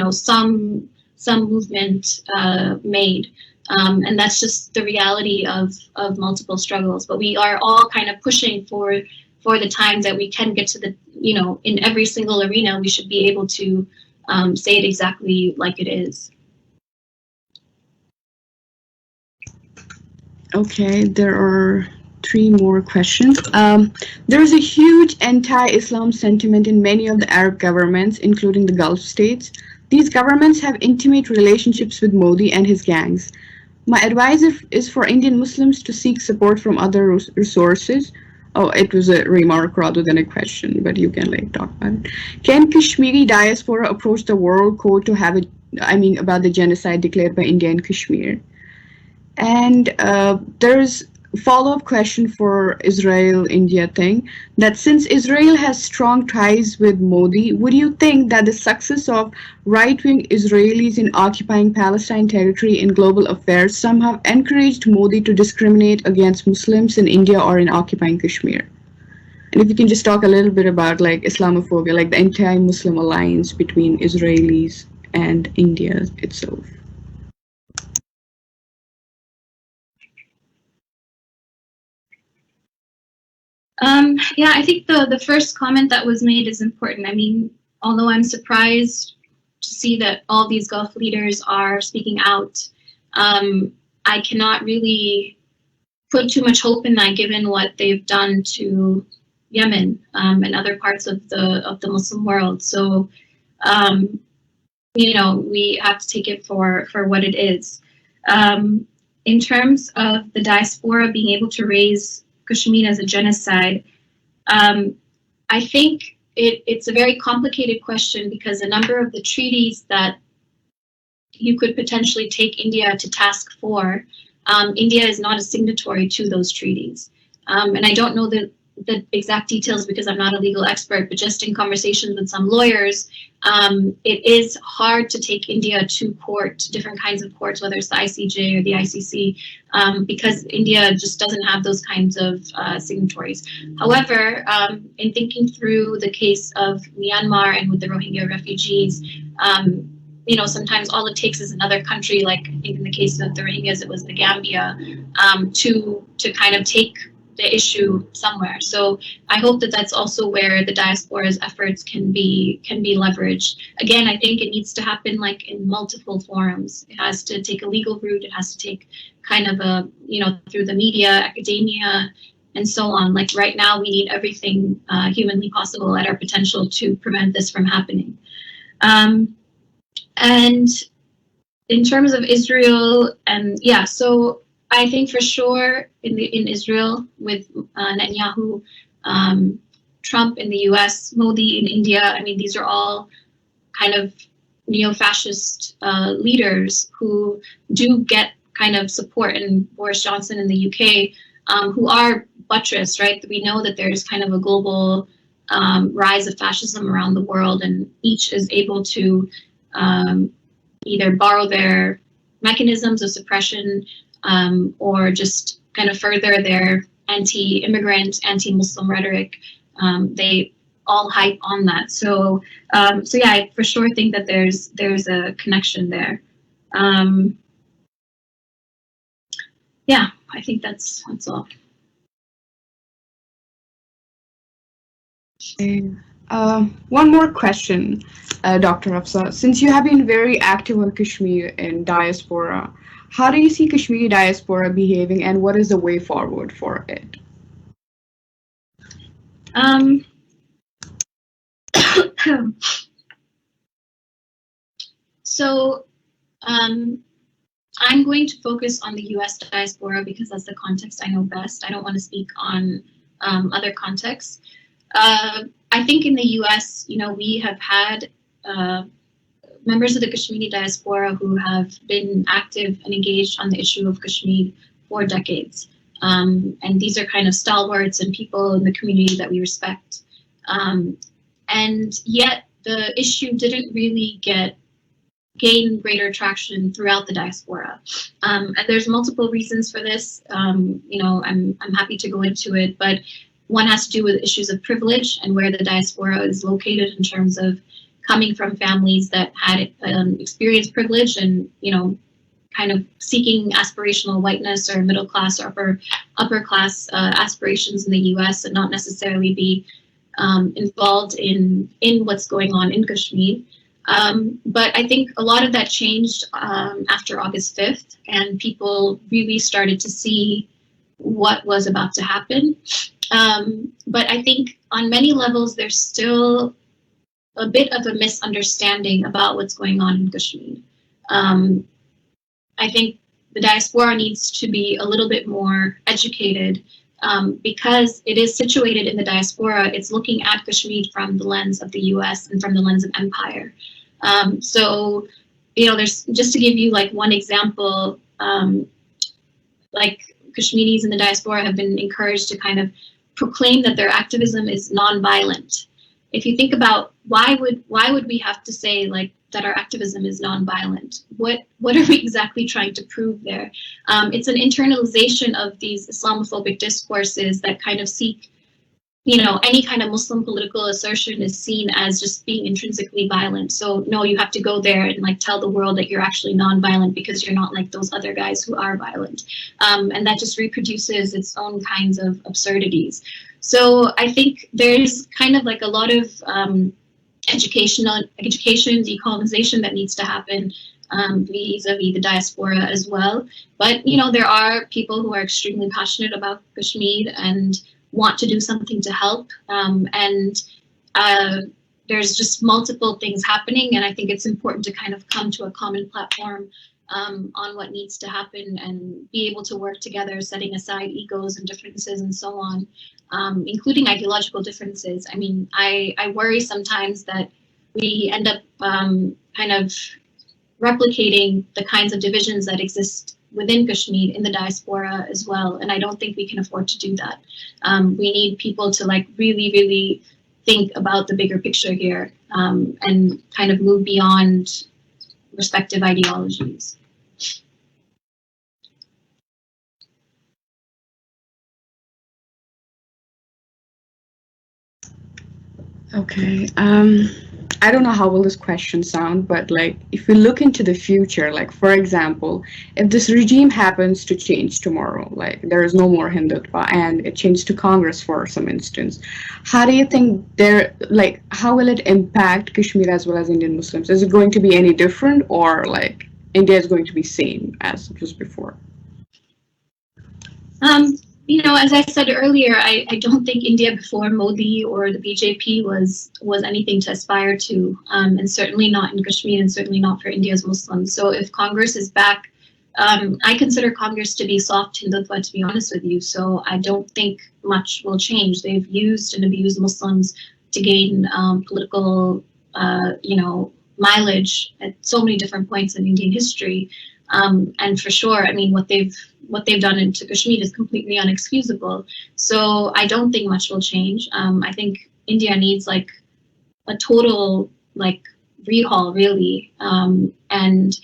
some movement made. And that's just the reality of multiple struggles. But we are all kind of pushing for the time that we can get to the, in every single arena, we should be able to say it exactly like it is. Okay, there are 3 more questions. There is a huge anti-Islam sentiment in many of the Arab governments, including the Gulf states. These governments have intimate relationships with Modi and his gangs. My advice is for Indian Muslims to seek support from other resources. Oh, it was a remark rather than a question, but you can talk about it. Can Kashmiri diaspora approach the World Court to have about the genocide declared by India in Kashmir? And there's follow-up question for Israel-India thing, that since Israel has strong ties with Modi, would you think that the success of right-wing Israelis in occupying Palestine territory in global affairs somehow encouraged Modi to discriminate against Muslims in India or in occupying Kashmir? And if you can just talk a little bit about Islamophobia, the anti-Muslim alliance between Israelis and India itself. Yeah, I think the first comment that was made is important. I mean, although I'm surprised to see that all these Gulf leaders are speaking out, I cannot really put too much hope in that, given what they've done to Yemen and other parts of the Muslim world. So, um, we have to take it for what it is. In terms of the diaspora being able to raise Kashmir as a genocide, I think it's a very complicated question because a number of the treaties that you could potentially take India to task for, India is not a signatory to those treaties. And I don't know the exact details because I'm not a legal expert, but just in conversations with some lawyers, it is hard to take India to court, different kinds of courts, whether it's the ICJ or the ICC, because India just doesn't have those kinds of signatories. However, in thinking through the case of Myanmar and with the Rohingya refugees, sometimes all it takes is another country, like I think in the case of the Rohingyas, it was the Gambia, to kind of take the issue somewhere. So I hope that that's also where the diaspora's efforts can be leveraged. Again, I think it needs to happen like in multiple forums. It has to take a legal route. It has to take kind of a, through the media, academia, and so on. Like right now, we need everything humanly possible at our potential to prevent this from happening. And in terms of Israel, and so I think for sure in Israel with Netanyahu, Trump in the U.S., Modi in India, I mean, these are all kind of neo-fascist leaders who do get kind of support, and Boris Johnson in the U.K., who are buttressed, right? We know that there's kind of a global rise of fascism around the world, and each is able to either borrow their mechanisms of suppression or just kind of further their anti-immigrant, anti-Muslim rhetoric. They all hype on that. So yeah, I for sure think that there's a connection there. Yeah, I think that's all. One more question, Dr. Hafsa. Since you have been very active on Kashmir in diaspora, how do you see Kashmiri diaspora behaving, and what is the way forward for it? So I'm going to focus on the U.S. diaspora because that's the context I know best. I don't want to speak on other contexts. I think in the U.S., we have had members of the Kashmiri diaspora who have been active and engaged on the issue of Kashmir for decades. And these are kind of stalwarts and people in the community that we respect. And yet the issue didn't really gain greater traction throughout the diaspora. And there's multiple reasons for this. I'm happy to go into it, but one has to do with issues of privilege and where the diaspora is located in terms of coming from families that had experienced privilege and, kind of seeking aspirational whiteness or middle class or upper class aspirations in the U.S. and not necessarily be involved in what's going on in Kashmir. But I think a lot of that changed after August 5th, and people really started to see what was about to happen. But I think on many levels, there's still a bit of a misunderstanding about what's going on in Kashmir. I think the diaspora needs to be a little bit more educated because it is situated in the diaspora. It's looking at Kashmir from the lens of the U.S. and from the lens of empire. So, there's, just to give you like one example, like Kashmiris in the diaspora have been encouraged to kind of proclaim that their activism is nonviolent. If you think about why would we have to say like that our activism is nonviolent? What are we exactly trying to prove there? It's an internalization of these Islamophobic discourses that kind of seek, any kind of Muslim political assertion is seen as just being intrinsically violent. So no, you have to go there and like tell the world that you're actually nonviolent because you're not like those other guys who are violent. And that just reproduces its own kinds of absurdities. So I think there's kind of like a lot of education, decolonization that needs to happen vis-a-vis the diaspora as well. But there are people who are extremely passionate about Kashmir and want to do something to help. And there's just multiple things happening, and I think it's important to kind of come to a common platform on what needs to happen and be able to work together, setting aside egos and differences and so on, including ideological differences. I mean, I worry sometimes that we end up kind of replicating the kinds of divisions that exist within Kashmir in the diaspora as well, and I don't think we can afford to do that. We need people to like really, really think about the bigger picture here and kind of move beyond respective ideologies. Okay. I don't know how will this question sound, but like if we look into the future, like for example, if this regime happens to change tomorrow, like there is no more Hindutva and it changed to Congress for some instance, how do you think how will it impact Kashmir as well as Indian Muslims? Is it going to be any different, or like India is going to be same as it was before? As I said earlier, I don't think India before Modi or the BJP was anything to aspire to, and certainly not in Kashmir, and certainly not for India's Muslims. So if Congress is back, I consider Congress to be soft Hindutva, to be honest with you. So I don't think much will change. They've used and abused Muslims to gain political, mileage at so many different points in Indian history. And for sure, I mean, what they've done into Kashmir is completely unexcusable. So I don't think much will change. I think India needs like a total like rehaul, really. And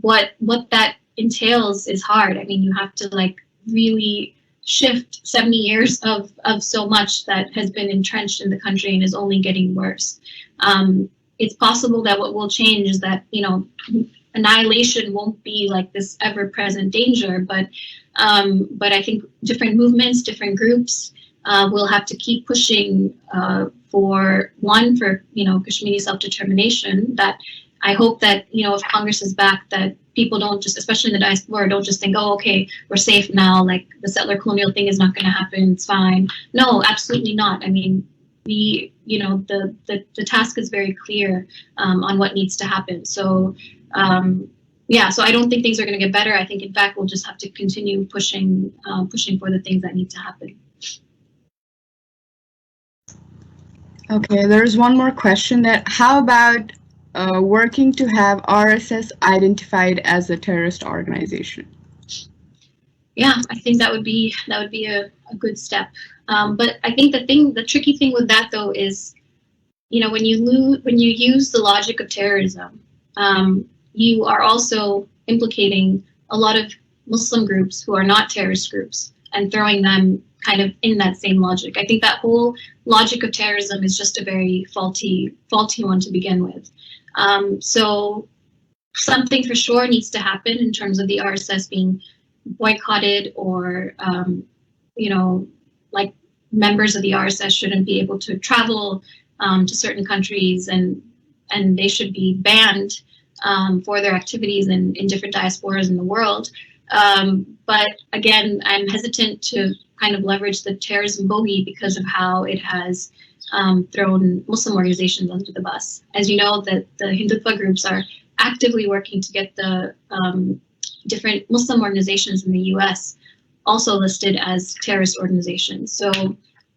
what that entails is hard. I mean, you have to like really shift 70 years of so much that has been entrenched in the country and is only getting worse. It's possible that what will change is that, annihilation won't be like this ever-present danger, but I think different movements, different groups will have to keep pushing for Kashmiri self-determination. That I hope that if Congress is back, that people don't just, especially in the diaspora, don't just think, oh, okay, we're safe now. Like the settler colonial thing is not going to happen. It's fine. No, absolutely not. I mean, the task is very clear on what needs to happen. So. So I don't think things are going to get better. I think, in fact, we'll just have to continue pushing for the things that need to happen. Okay, there's one more question. That how about working to have RSS identified as a terrorist organization? Yeah, I think that would be a good step. But I think the tricky thing with that though is, when you use the logic of terrorism. You are also implicating a lot of Muslim groups who are not terrorist groups and throwing them kind of in that same logic. I think that whole logic of terrorism is just a very faulty one to begin with. So something for sure needs to happen in terms of the RSS being boycotted, or, like members of the RSS shouldn't be able to travel to certain countries, and they should be banned for their activities in different diasporas in the world. But again, I'm hesitant to kind of leverage the terrorism bogey because of how it has thrown Muslim organizations under the bus. As you know, that the Hindutva groups are actively working to get the different Muslim organizations in the US also listed as terrorist organizations. So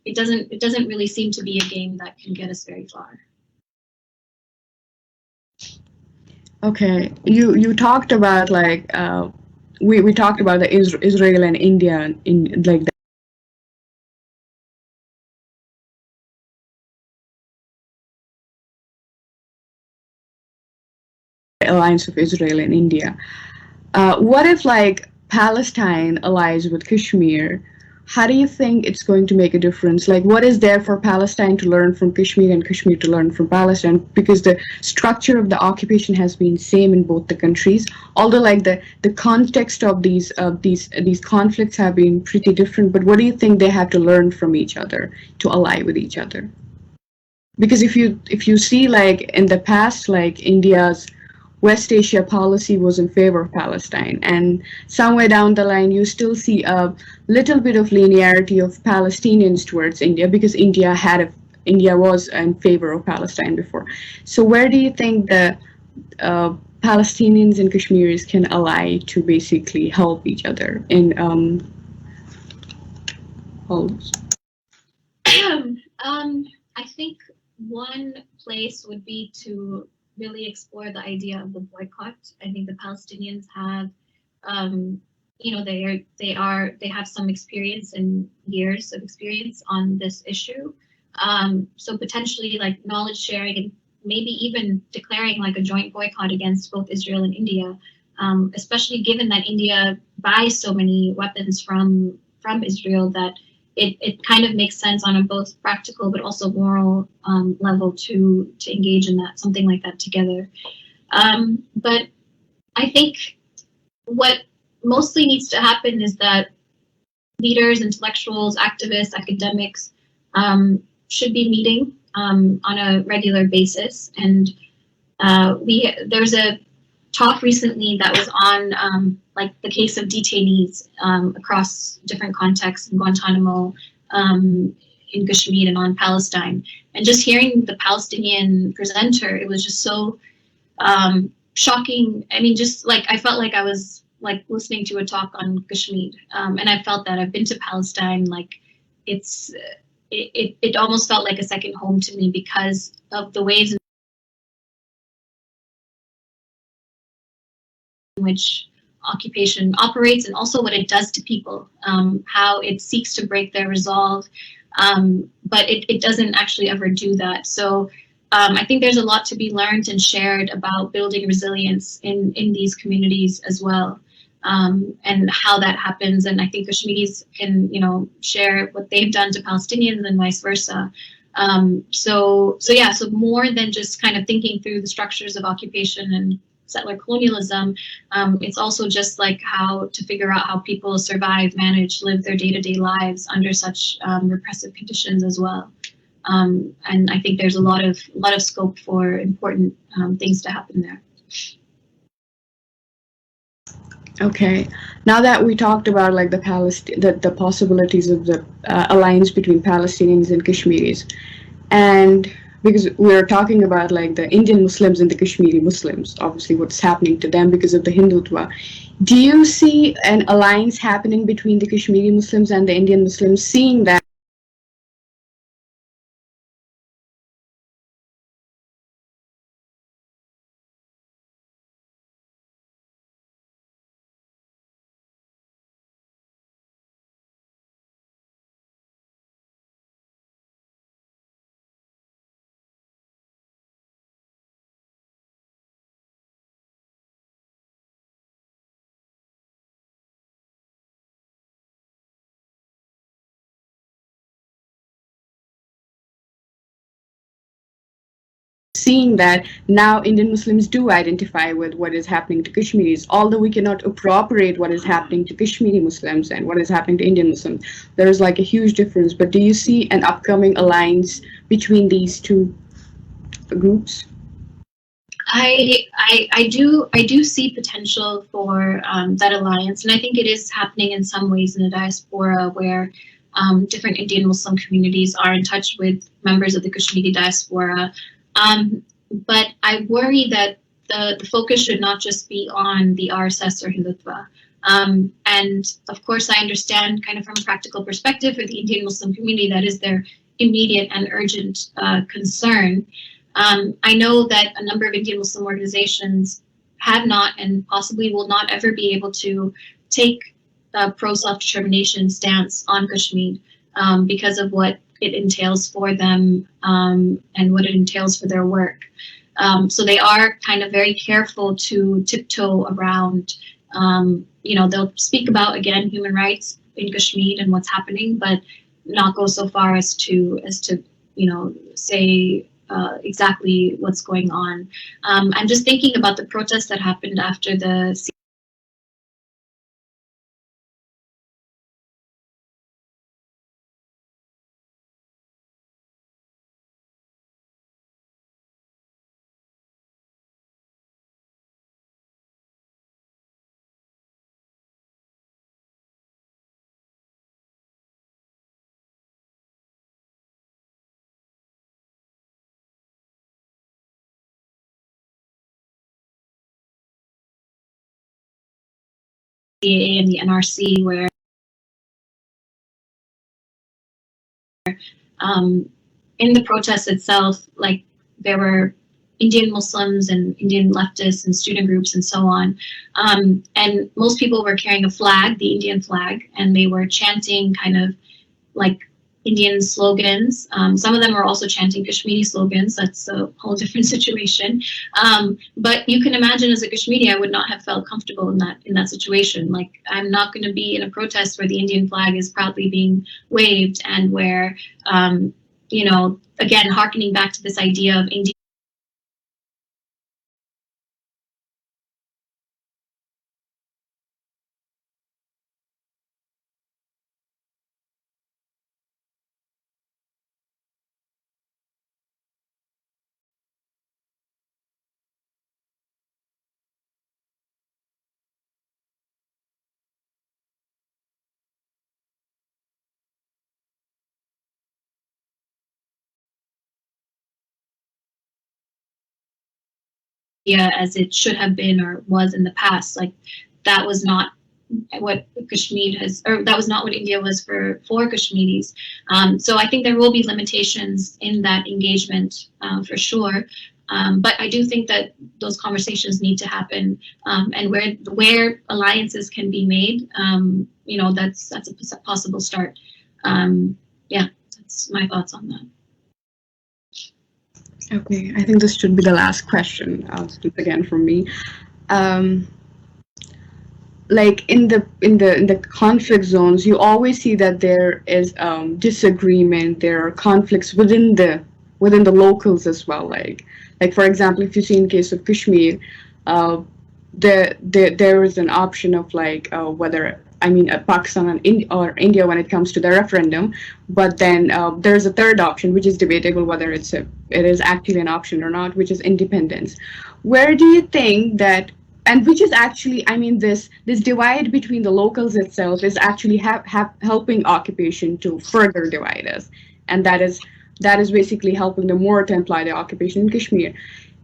it doesn't really seem to be a game that can get us very far. Okay, you talked about like we talked about the Israel and India in like the alliance of Israel and India. What if like Palestine allies with Kashmir? how do you think it's going to make a difference? Like, what is there for Palestine to learn from Kashmir and Kashmir to learn from Palestine? Because the structure of the occupation has been same in both the countries, although like the context of these conflicts have been pretty different. But what do you think they have to learn from each other to ally with each other? Because if you see like in the past, like India's West Asia policy was in favor of Palestine, and somewhere down the line you still see a little bit of linearity of Palestinians towards India because India was in favor of Palestine before. So where do you think the Palestinians and Kashmiris can ally to basically help each other in all this? I think one place would be to really explore the idea of the boycott. I think the Palestinians have, they have some experience and years of experience on this issue. So potentially like knowledge sharing and maybe even declaring like a joint boycott against both Israel and India, especially given that India buys so many weapons from Israel that it kind of makes sense on a both practical but also moral level to engage in that, something like that together. But I think what mostly needs to happen is that leaders, intellectuals, activists, academics should be meeting on a regular basis. And there's a talk recently that was on like the case of detainees across different contexts in Guantanamo, in Kashmir, and on Palestine. And just hearing the Palestinian presenter, it was just so shocking. I mean, just like I felt like I was like listening to a talk on Kashmir, and I felt that I've been to Palestine. Like it almost felt like a second home to me because of the ways in which occupation operates and also what it does to people, how it seeks to break their resolve, but it doesn't actually ever do that. So I think there's a lot to be learned and shared about building resilience in these communities as well, and how that happens. And I think Kashmiris can, share what they've done to Palestinians and vice versa. So more than just kind of thinking through the structures of occupation and settler colonialism, it's also just like how to figure out how people survive, manage, live their day-to-day lives under such repressive conditions as well. And I think there's a lot of scope for important things to happen there. Okay, now that we talked about like the possibilities of the alliance between Palestinians and Kashmiris, and because we're talking about like the Indian Muslims and the Kashmiri Muslims, obviously what's happening to them because of the Hindutva. Do you see an alliance happening between the Kashmiri Muslims and the Indian Muslims, seeing that now Indian Muslims do identify with what is happening to Kashmiris, although we cannot appropriate what is happening to Kashmiri Muslims and what is happening to Indian Muslims. There is like a huge difference. But do you see an upcoming alliance between these two groups? I do see potential for that alliance, and I think it is happening in some ways in the diaspora where different Indian Muslim communities are in touch with members of the Kashmiri diaspora. But I worry that the focus should not just be on the RSS or Hindutva. And of course, I understand kind of from a practical perspective for the Indian Muslim community, that is their immediate and urgent concern. I know that a number of Indian Muslim organizations have not and possibly will not ever be able to take a pro-self-determination stance on Kashmir because of what it entails for them and what it entails for their work. So they are kind of very careful to tiptoe around, they'll speak about, again, human rights, in Kashmir and what's happening, but not go so far as to say exactly what's going on. I'm just thinking about the protests that happened after the CIGA and the NRC, where in the protest itself, like there were Indian Muslims and Indian leftists and student groups and so on. And most people were carrying a flag, the Indian flag, and they were chanting kind of like Indian slogans. Some of them were also chanting Kashmiri slogans. That's a whole different situation. But you can imagine, as a Kashmiri, I would not have felt comfortable in that situation. Like, I'm not going to be in a protest where the Indian flag is proudly being waved and where, again, harkening back to this idea of India as it should have been or was in the past. Like, that was not what Kashmir has, or that was not what India was for Kashmiris. So I think there will be limitations in that engagement for sure. But I do think that those conversations need to happen, and where alliances can be made, that's a possible start. That's my thoughts on that. Okay, I think this should be the last question. I'll speak again from me. Like in the conflict zones, you always see that there is disagreement. There are conflicts within the locals as well. Like for example, if you see in case of Kashmir, there is an option of whether Pakistan or India when it comes to the referendum, but then there's a third option which is debatable whether it is actually an option or not, which is independence. Where do you think that, and which is actually, this divide between the locals itself is actually helping occupation to further divide us, and that is basically helping the more to imply the occupation in Kashmir.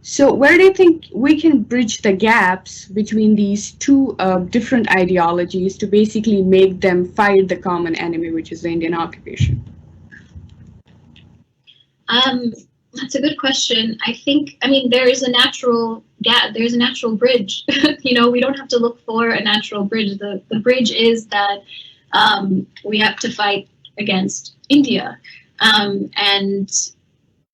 So where do you think we can bridge the gaps between these two different ideologies to basically make them fight the common enemy, which is the Indian occupation? That's a good question. I think, there is a natural gap. There's a natural bridge. We don't have to look for a natural bridge. The bridge is that we have to fight against India, and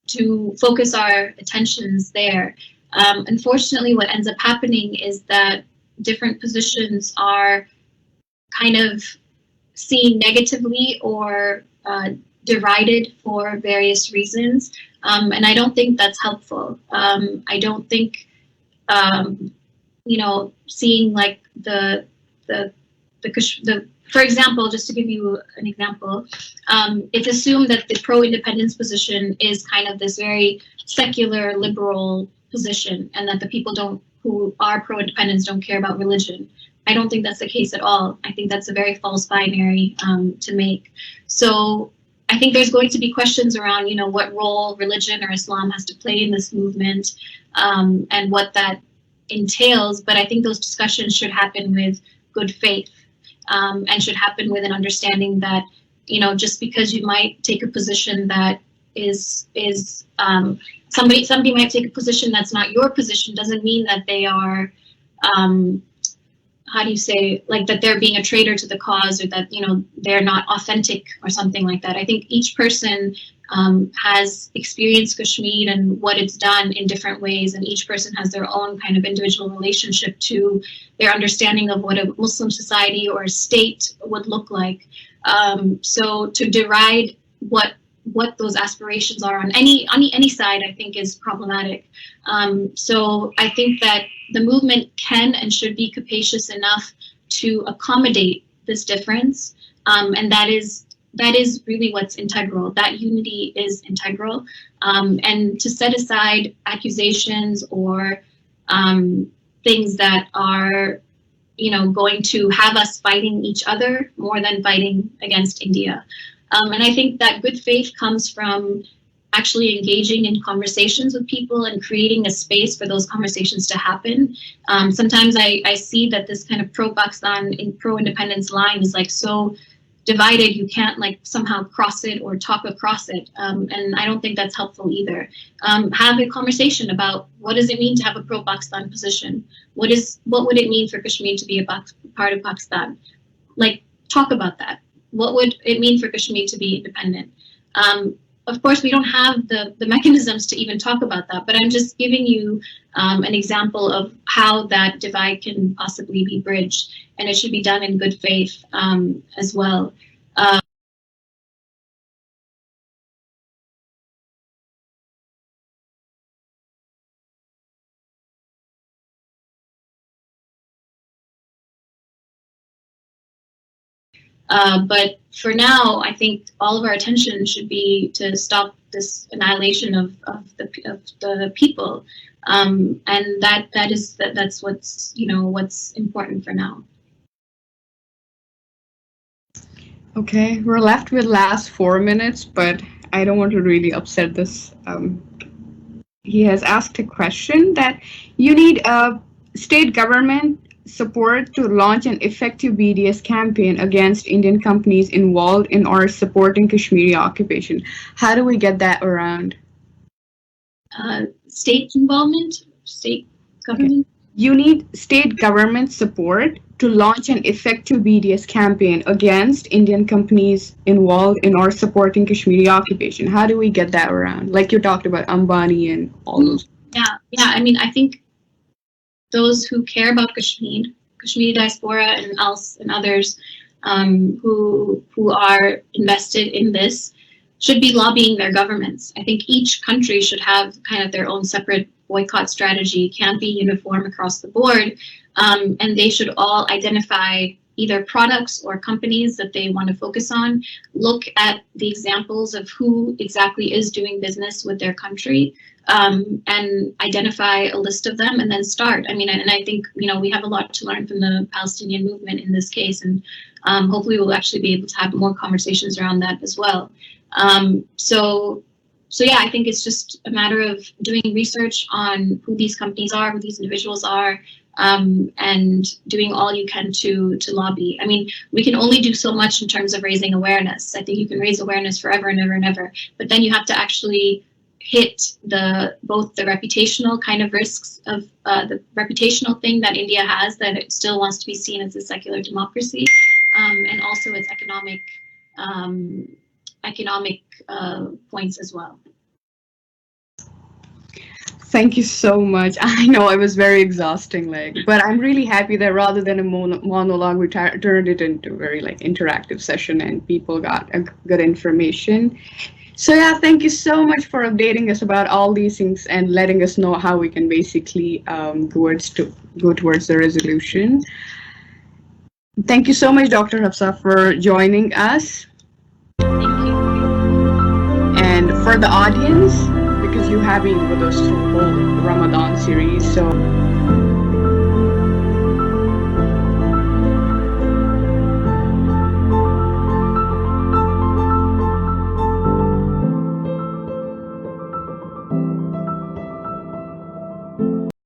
to focus our attentions there. Unfortunately, what ends up happening is that different positions are kind of seen negatively or derided for various reasons, and I don't think that's helpful. I don't think seeing like the for example, just to give you an example, it's assumed that the pro-independence position is kind of this very secular, liberal position, and that the people who are pro-independence don't care about religion. I don't think that's the case at all. I think that's a very false binary to make. So I think there's going to be questions around, what role religion or Islam has to play in this movement, and what that entails. But I think those discussions should happen with good faith. And should happen with an understanding that, just because you might take a position that is somebody might take a position that's not your position, doesn't mean that they are, how do you say, like that they're being a traitor to the cause, or that, they're not authentic or something like that. I think each person has experienced Kashmir and what it's done in different ways, and each person has their own kind of individual relationship to their understanding of what a Muslim society or a state would look like. So to deride what those aspirations are on any side, I think is problematic. So I think that the movement can and should be capacious enough to accommodate this difference, and that is really what's integral. That unity is integral, and to set aside accusations or things that are, going to have us fighting each other more than fighting against India. And I think that good faith comes from actually engaging in conversations with people and creating a space for those conversations to happen. Sometimes I see that this kind of pro-Pakistan, pro-independence line is like so divided, you can't like somehow cross it or talk across it. And I don't think that's helpful either. Have a conversation about what does it mean to have a pro-Pakistan position? What would it mean for Kashmir to be a part of Pakistan? Like, talk about that. What would it mean for Kashmir to be independent? Of course, we don't have the mechanisms to even talk about that, but I'm just giving you an example of how that divide can possibly be bridged, and it should be done in good faith as well. But for now, I think all of our attention should be to stop this annihilation of the people, and that's what's important for now. Okay, we're left with last 4 minutes, but I don't want to really upset this. He has asked a question that you need a state government support to launch an effective BDS campaign against Indian companies involved in or supporting Kashmiri occupation. How do we get that around? State involvement, state government. Okay. You need state government support to launch an effective BDS campaign against Indian companies involved in or supporting Kashmiri occupation. How do we get that around? Like you talked about Ambani and all those. Yeah. I mean, I think those who care about Kashmiri diaspora and others who are invested in this should be lobbying their governments. I think each country should have kind of their own separate boycott strategy, can't be uniform across the board, and they should all identify either products or companies that they want to focus on, look at the examples of who exactly is doing business with their country, and identify a list of them and then start. I mean, and I think, we have a lot to learn from the Palestinian movement in this case, and hopefully we'll actually be able to have more conversations around that as well. So yeah, I think it's just a matter of doing research on who these companies are, who these individuals are, and doing all you can to lobby. I mean, we can only do so much in terms of raising awareness. I think you can raise awareness forever and ever and ever, but then you have to actually hit both the reputational kind of risks of the reputational thing that India has, that it still wants to be seen as a secular democracy, and also its economic points as well. Thank you so much. I know it was very exhausting, but I'm really happy that rather than a monologue, we turned it into a very interactive session and people got good information. So yeah, thank you so much for updating us about all these things and letting us know how we can basically go towards the resolution. Thank you so much, Dr. Hafsa, for joining us. Thank you. And for the audience, because you have been with us through the whole Ramadan series, so